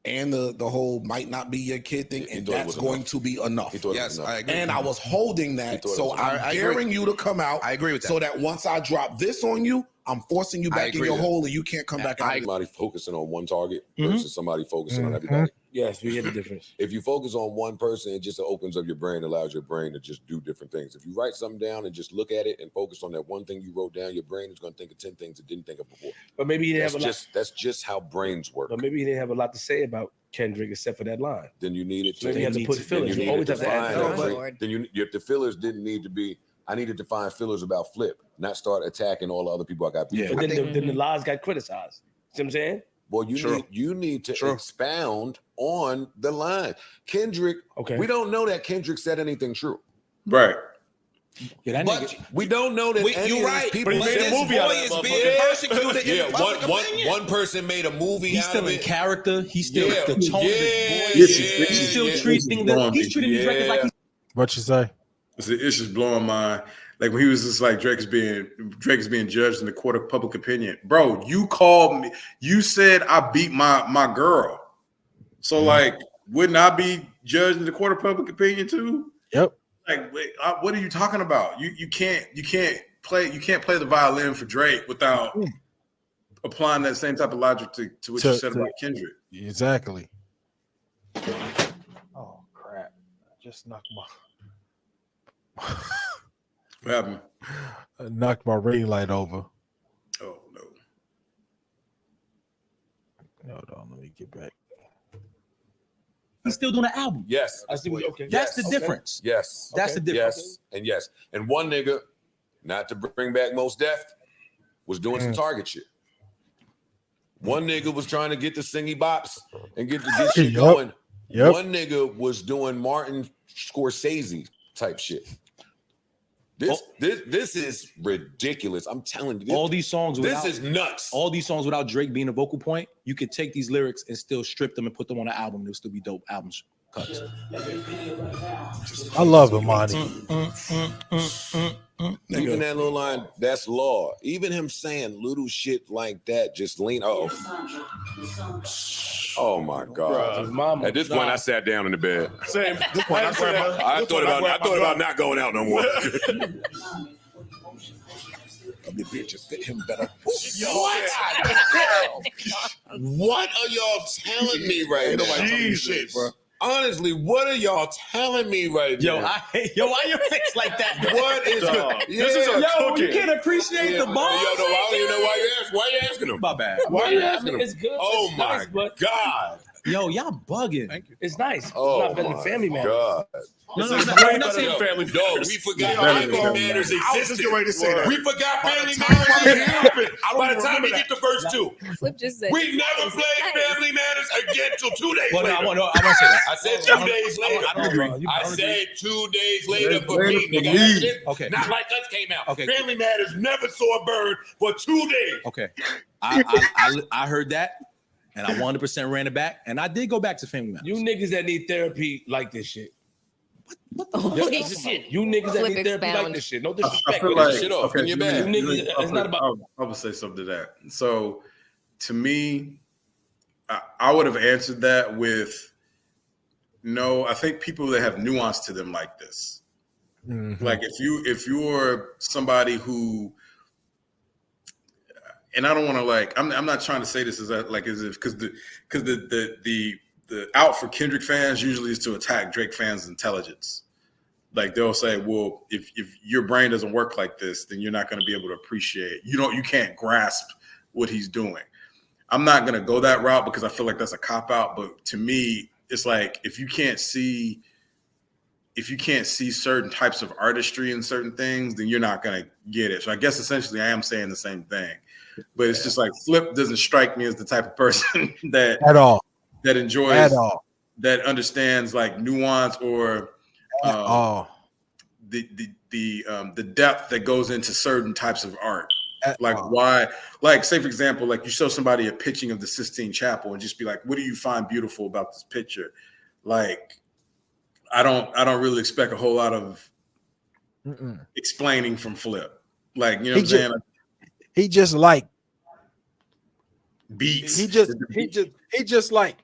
and the whole might not be your kid thing, and that's going to be enough. Yes, I agree. And I was holding that, so I'm daring you to come out. I agree with that. So that once I drop this on you, I'm forcing you back in your hole, and you can't come back out. Somebody focusing on one target versus somebody focusing on everybody. Yes, we get the difference. If you focus on one person, it just opens up your brain, allows your brain to just do different things. If you write something down and just look at it and focus on that one thing you wrote down, your brain is going to think of 10 things it didn't think of before. But maybe he didn't have a lot. That's just how brains work. But maybe he didn't have a lot to say about Kendrick except for that line. Then you needed to. Maybe you have to put fillers. You always have to add fillers. Then the fillers didn't need to be. I needed to find fillers about Flip, not start attacking all the other people I got. Yeah. But then the lies got criticized. See what I'm saying? Well, you need to expound on the line. Kendrick, we don't know that Kendrick said anything true. Right. Yeah, but we don't know that you're right. People but made this boy is being persecuted in public opinion. One person made a movie. He's still in character. He's still the tone of his voice. He's still treating these records like he's. What you say? It's just blowing my. Like when he was just like Drake is being judged in the court of public opinion. Bro, you called me. You said I beat my girl. So like, wouldn't I be judged in the court of public opinion too? Yep. Like, what are you talking about? You can't play the violin for Drake without applying that same type of logic to what you said about Kendrick. Exactly. Oh crap! I just knocked my. What happened? I knocked my ring light over. Oh no. Hold on, let me get back. He's still doing an album. Yes. I see. Okay. That's the difference. Yes. That's the difference. Yes. And one nigga, not to bring back Mos Def, was doing some Target shit. One nigga was trying to get the singy bops and get shit going. Yep. One nigga was doing Martin Scorsese type shit. This is ridiculous. I'm telling you. All these songs. This is nuts. All these songs without Drake being a vocal point, you could take these lyrics and still strip them and put them on an album. They'll still be dope albums cuts. I love Imani. Even that little line, that's law. Even him saying little shit like that, just lean. Oh my God! Mama, at this point, I sat down in the bed. Same. I thought about not going out no more. The bitches fit him better. What are y'all telling me right now? Shit, bro. Honestly, what are y'all telling me right now? Why your face like that? What is This is a you can't appreciate the ball. I don't even know why you asking. Why you asking him? My bad. Why are you asking him? It's good. Oh It's my nice, but God! Yo, y'all bugging. Thank you. it's nice. Oh It's not better than Family my Matters. God! No, It's no, way I'm not better saying than Family Yo, Matters. we forgot Better Family than Matters I was just existed. getting ready to say that. We forgot By the Family time Matters I even hear happened. I don't By the even time we remember get to verse 2, Flip just said we never it's played nice. Family Matters again till 2 days Well, later. I want to say that. I said 2 days later. I don't agree. I said 2 days later for later me, for nigga. me. That's it. Okay. Not like us came out. Okay. Family Matters never saw a bird for 2 days. Okay, I heard that, and I 100% ran it back, and I did go back to Family Matters. You niggas that need therapy like this shit. Holy shit. You niggas that Flip need therapy expound. like this shit. No I disrespect. feel but like this shit off. okay, in your let bag. me- You niggas, it's not about. I would say something to that. So, to me, I would have answered that with no. I think people that have nuance to them like this, like if you're somebody who, and I don't want to like, I'm not trying to say this as if because the out for Kendrick fans usually is to attack Drake fans' intelligence. Like they'll say, well, if your brain doesn't work like this, then you're not going to be able to appreciate. You can't grasp what he's doing. I'm not going to go that route because I feel like that's a cop out. But to me, it's like if you can't see certain types of artistry in certain things, then you're not going to get it. So I guess essentially I am saying the same thing, but it's just like Flip doesn't strike me as the type of person that at all that enjoys at all that understands like nuance or the depth that goes into certain types of art. Like why, like say for example, like you show somebody a pitching of the Sistine Chapel and just be like, what do you find beautiful about this picture? Like, I don't really expect a whole lot of explaining from Flip. Like, you know what I'm saying? He just like beats. He just like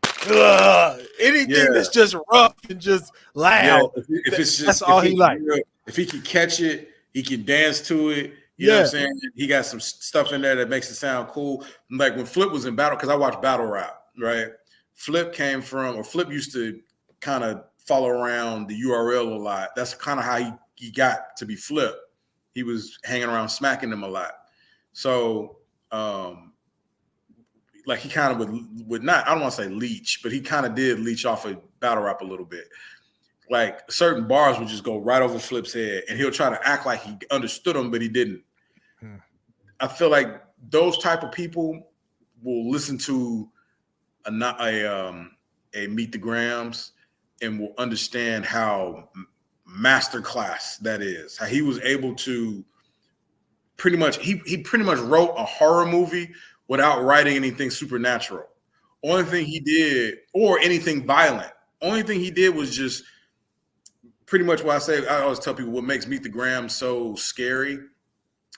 anything that's just rough and just loud. Yeah, if it's just, that's all he like. If he can catch it, he can dance to it. You know what I'm saying? He got some stuff in there that makes it sound cool. Like when Flip was in battle, because I watched battle rap, right? Flip used to kind of follow around the URL a lot. That's kind of how he got to be Flip. He was hanging around smacking them a lot. So, like he kind of would not, I don't want to say leech, but he kind of did leech off of battle rap a little bit. Like certain bars would just go right over Flip's head and he'll try to act like he understood them, but he didn't. I feel like those type of people will listen to a Meet the Grams and will understand how masterclass that is. How he was able to pretty much wrote a horror movie without writing anything supernatural. Only thing he did, or anything violent. Only thing he did was just pretty much what I always tell people what makes Meet the Grams so scary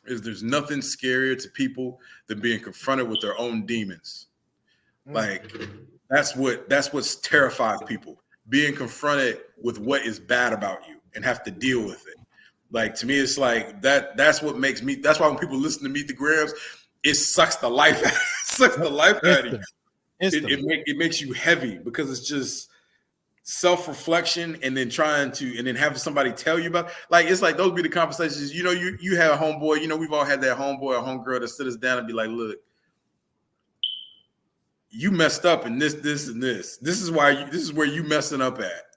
is there's nothing scarier to people than being confronted with their own demons. Like that's what terrifies people. Being confronted with what is bad about you and have to deal with it. Like to me, it's like that's what makes me. That's why when people listen to Meet the Grams, it sucks the life out of you. It makes you heavy because it's just self-reflection and then having somebody tell you about, like, it's like those be the conversations, you have a homeboy, we've all had that homeboy or homegirl that sit us down and be like, look, you messed up in this and this. This is where you messing up at.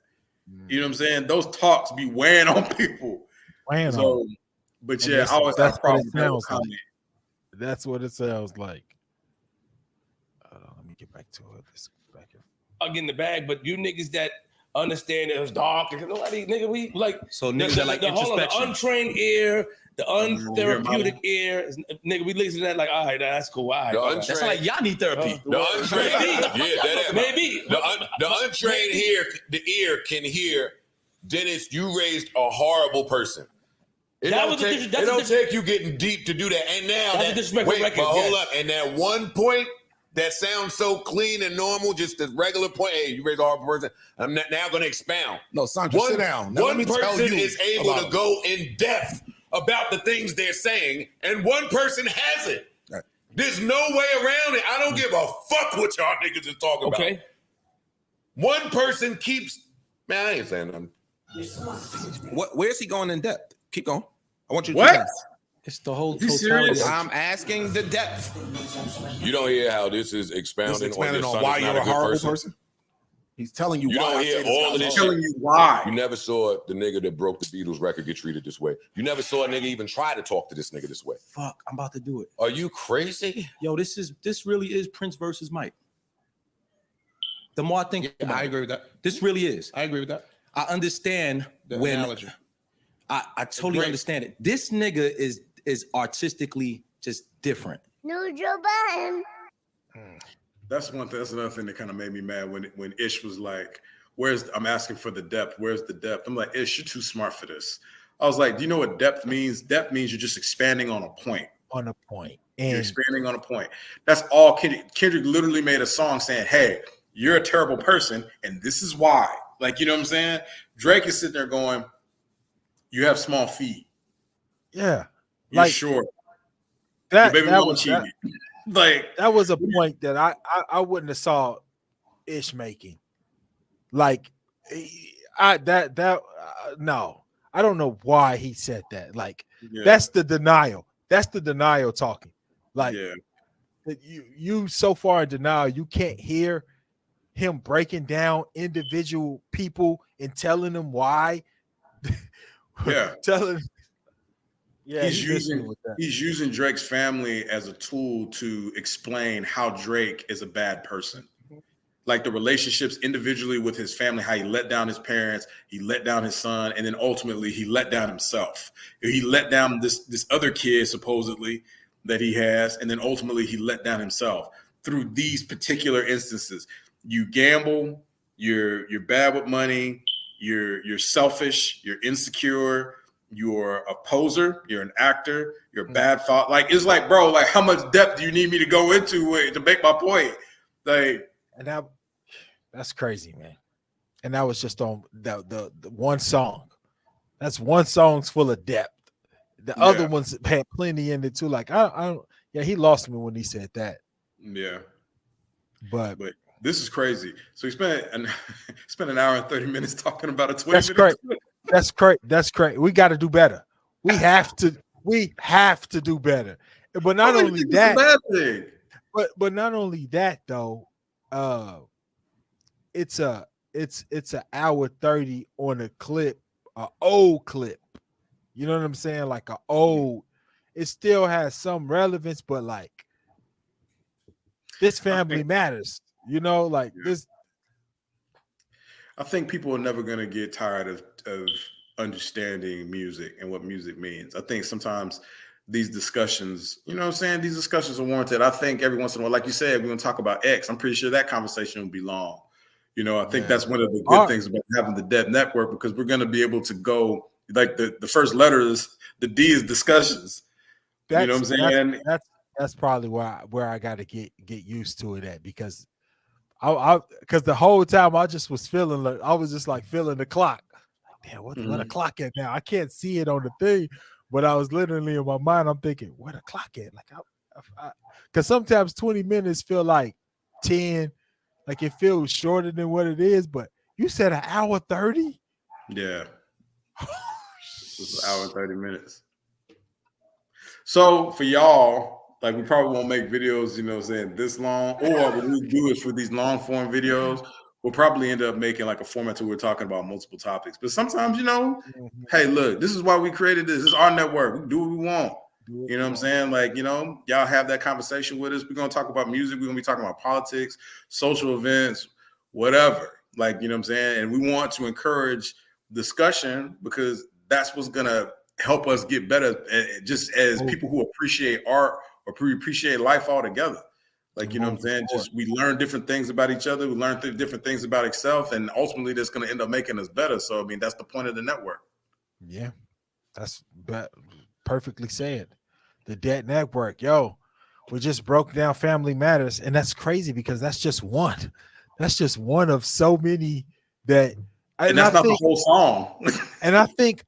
You know what I'm saying? Those talks be weighing on people. But yeah, I always have a problem with that comment. That's what it sounds like. Let me get back to it. Back here. I'll get in the bag, but you niggas that understand it was dark, we like so niggas that like introspection. The untrained ear, the untherapeutic ear, nigga, we listen to that like, all right, that's cool. All right, that's like y'all need therapy. The untrained, maybe. The untrained ear can hear. Dennis, you raised a horrible person. It don't take you getting deep to do that. And now hold up. And at one point, that sounds so clean and normal, just the regular point. Hey, you raise a hard person. I'm now going to expound. No, Sandra, sit down. Now, one person is able to go in depth about the things they're saying, and one person hasn't. Right. There's no way around it. I don't give a fuck what y'all niggas is talking about. One person keeps. Man, I ain't saying nothing. Where's he going in depth? Keep going. I want you to. What? It's the whole totality. I'm asking the depth. You don't hear how this is expounding on why you're a horrible person. He's telling you why. You don't hear all of this. Telling you why. You never saw the nigga that broke the Beatles record get treated this way. You never saw a nigga even try to talk to this nigga this way. Fuck, I'm about to do it. Are you crazy? Yo, this really is Prince versus Mike. The more I think about I agree with that. This really is. I agree with that. I understand the when analogy. I totally understand it. This nigga is artistically just different. No, Joe Budden. That's one thing. That's another thing that kind of made me mad when Ish was like, I'm asking for the depth. Where's the depth? I'm like, Ish, you're too smart for this. I was like, do you know what depth means? Depth means you're just expanding on a point. On a point. You're expanding on a point. That's all. Kendrick literally made a song saying, hey, you're a terrible person, and this is why. Like, you know what I'm saying? Drake is sitting there going, you have small feet. Yeah. You're like, short. That was a point that I wouldn't have saw Ish making. Like, no. I don't know why he said that. Like, that's the denial. That's the denial talking. Like, you so far in denial, you can't hear him breaking down individual people and telling them why. He's using Drake's family as a tool to explain how Drake is a bad person. Like the relationships individually with his family, how he let down his parents, he let down his son, and then ultimately he let down himself. He let down this other kid supposedly that he has, and then ultimately he let down himself through these particular instances. You gamble, you're bad with money, you're selfish, you're insecure, you're a poser, you're an actor, you're a bad thought. Like, it's like, bro, like, how much depth do you need me to go into to make my point? Like, and that's crazy, man. And that was just on the one song. That's one song's full of depth. The other ones had plenty in it too. Like, he lost me when he said that. Yeah. But this is crazy. So he spent an hour and 30 minutes talking about a 20 minutes. That's great. That's great. We got to do better. We have to do better. But not only that, but not only that though, it's an hour 30 on a clip, an old clip. You know what I'm saying? Like an old, it still has some relevance, but like this family matters, you know, like this. I think people are never going to get tired of understanding music and what music means. I think sometimes these discussions, you know what I'm saying? These discussions are warranted. I think every once in a while, like you said, we're going to talk about X. I'm pretty sure that conversation will be long. You know, I think that's one of the good things about having the Dev Network, because we're going to be able to go, like the first letter is, the D is discussions. You know what I'm saying? That's probably where I got to get used to it at, because because the whole time I just was feeling like, I was just like feeling the clock. Like, damn, what the clock at now? I can't see it on the thing, but I was literally in my mind, I'm thinking, where the clock at? Like, because sometimes 20 minutes feel like 10, like it feels shorter than what it is. But you said an hour 30? Yeah. It's an hour and 30 minutes. So for y'all, like, we probably won't make videos, you know what I'm saying, this long, or what we do is for these long form videos, we'll probably end up making like a format where we're talking about multiple topics. But sometimes, you know, hey, look, this is why we created this. This is our network. We can do what we want. You know what I'm saying? Like, you know, y'all have that conversation with us. We're going to talk about music. We're going to be talking about politics, social events, whatever. Like, you know what I'm saying? And we want to encourage discussion, because that's what's going to help us get better, just as people who appreciate art or appreciate life altogether. Like, you know what I'm saying? Just, we learn different things about each other. We learn different things about ourselves, and ultimately that's going to end up making us better. So, I mean, that's the point of the network. Yeah, that's perfectly said. The Debt Network. Yo, we just broke down Family Matters, and that's crazy because that's just one. That's just one of so many that. And that's not the whole song. And I think,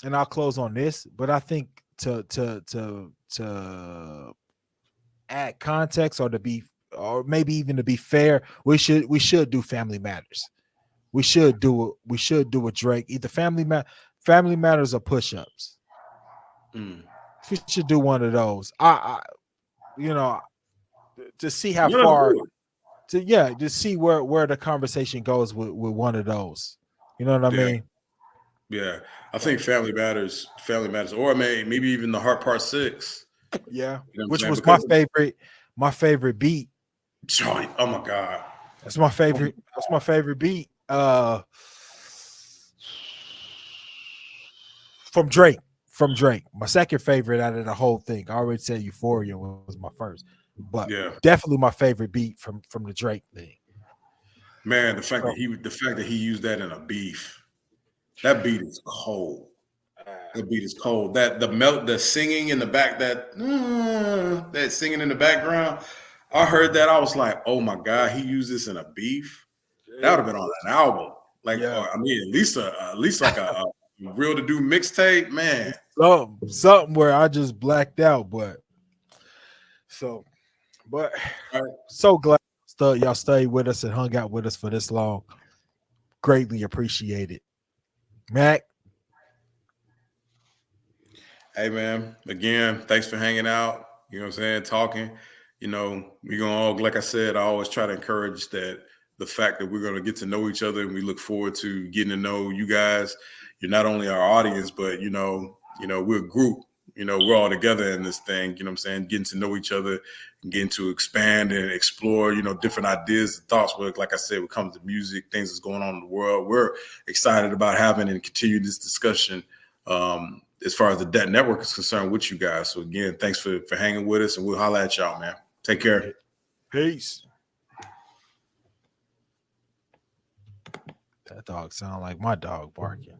and I'll close on this, but I think to add context or maybe even to be fair, we should do Family Matters. We should do a Drake, either Family Matters or Push Ups. We should do one of those. I to see how far to see where the conversation goes with one of those. You know what I mean? Yeah. I think Family Matters, or maybe even the Heart Part 6. Yeah. You know Which what I'm was saying? my favorite beat. Joint. Oh my God. That's my favorite. That's my favorite beat. From Drake. My second favorite out of the whole thing. I already said Euphoria was my first, but definitely my favorite beat from the Drake thing. Man, the fact that he used that in a beef, that beat is cold. That beat is cold. That the singing in the back, that singing in the background. I heard that. I was like, oh my God, he used this in a beef. That would have been on an album. Like, or, I mean, at least like a real to do mixtape, man. Something where I just blacked out, but so glad y'all stayed with us and hung out with us for this long. Greatly appreciate it. Mac. Hey man, again, thanks for hanging out. You know what I'm saying? Talking. You know, we're gonna all, like I said, I always try to encourage that the fact that we're gonna get to know each other, and we look forward to getting to know you guys. You're not only our audience, but you know, we're a group. You know, we're all together in this thing. You know what I'm saying? Getting to know each other, and getting to expand and explore, different ideas and thoughts. But like I said, when it comes to music, things that's going on in the world, we're excited about having and continue this discussion. As far as the Debt Network is concerned with you guys. So again, thanks for hanging with us, and we'll holler at y'all, man. Take care. Peace. That dog sound like my dog barking.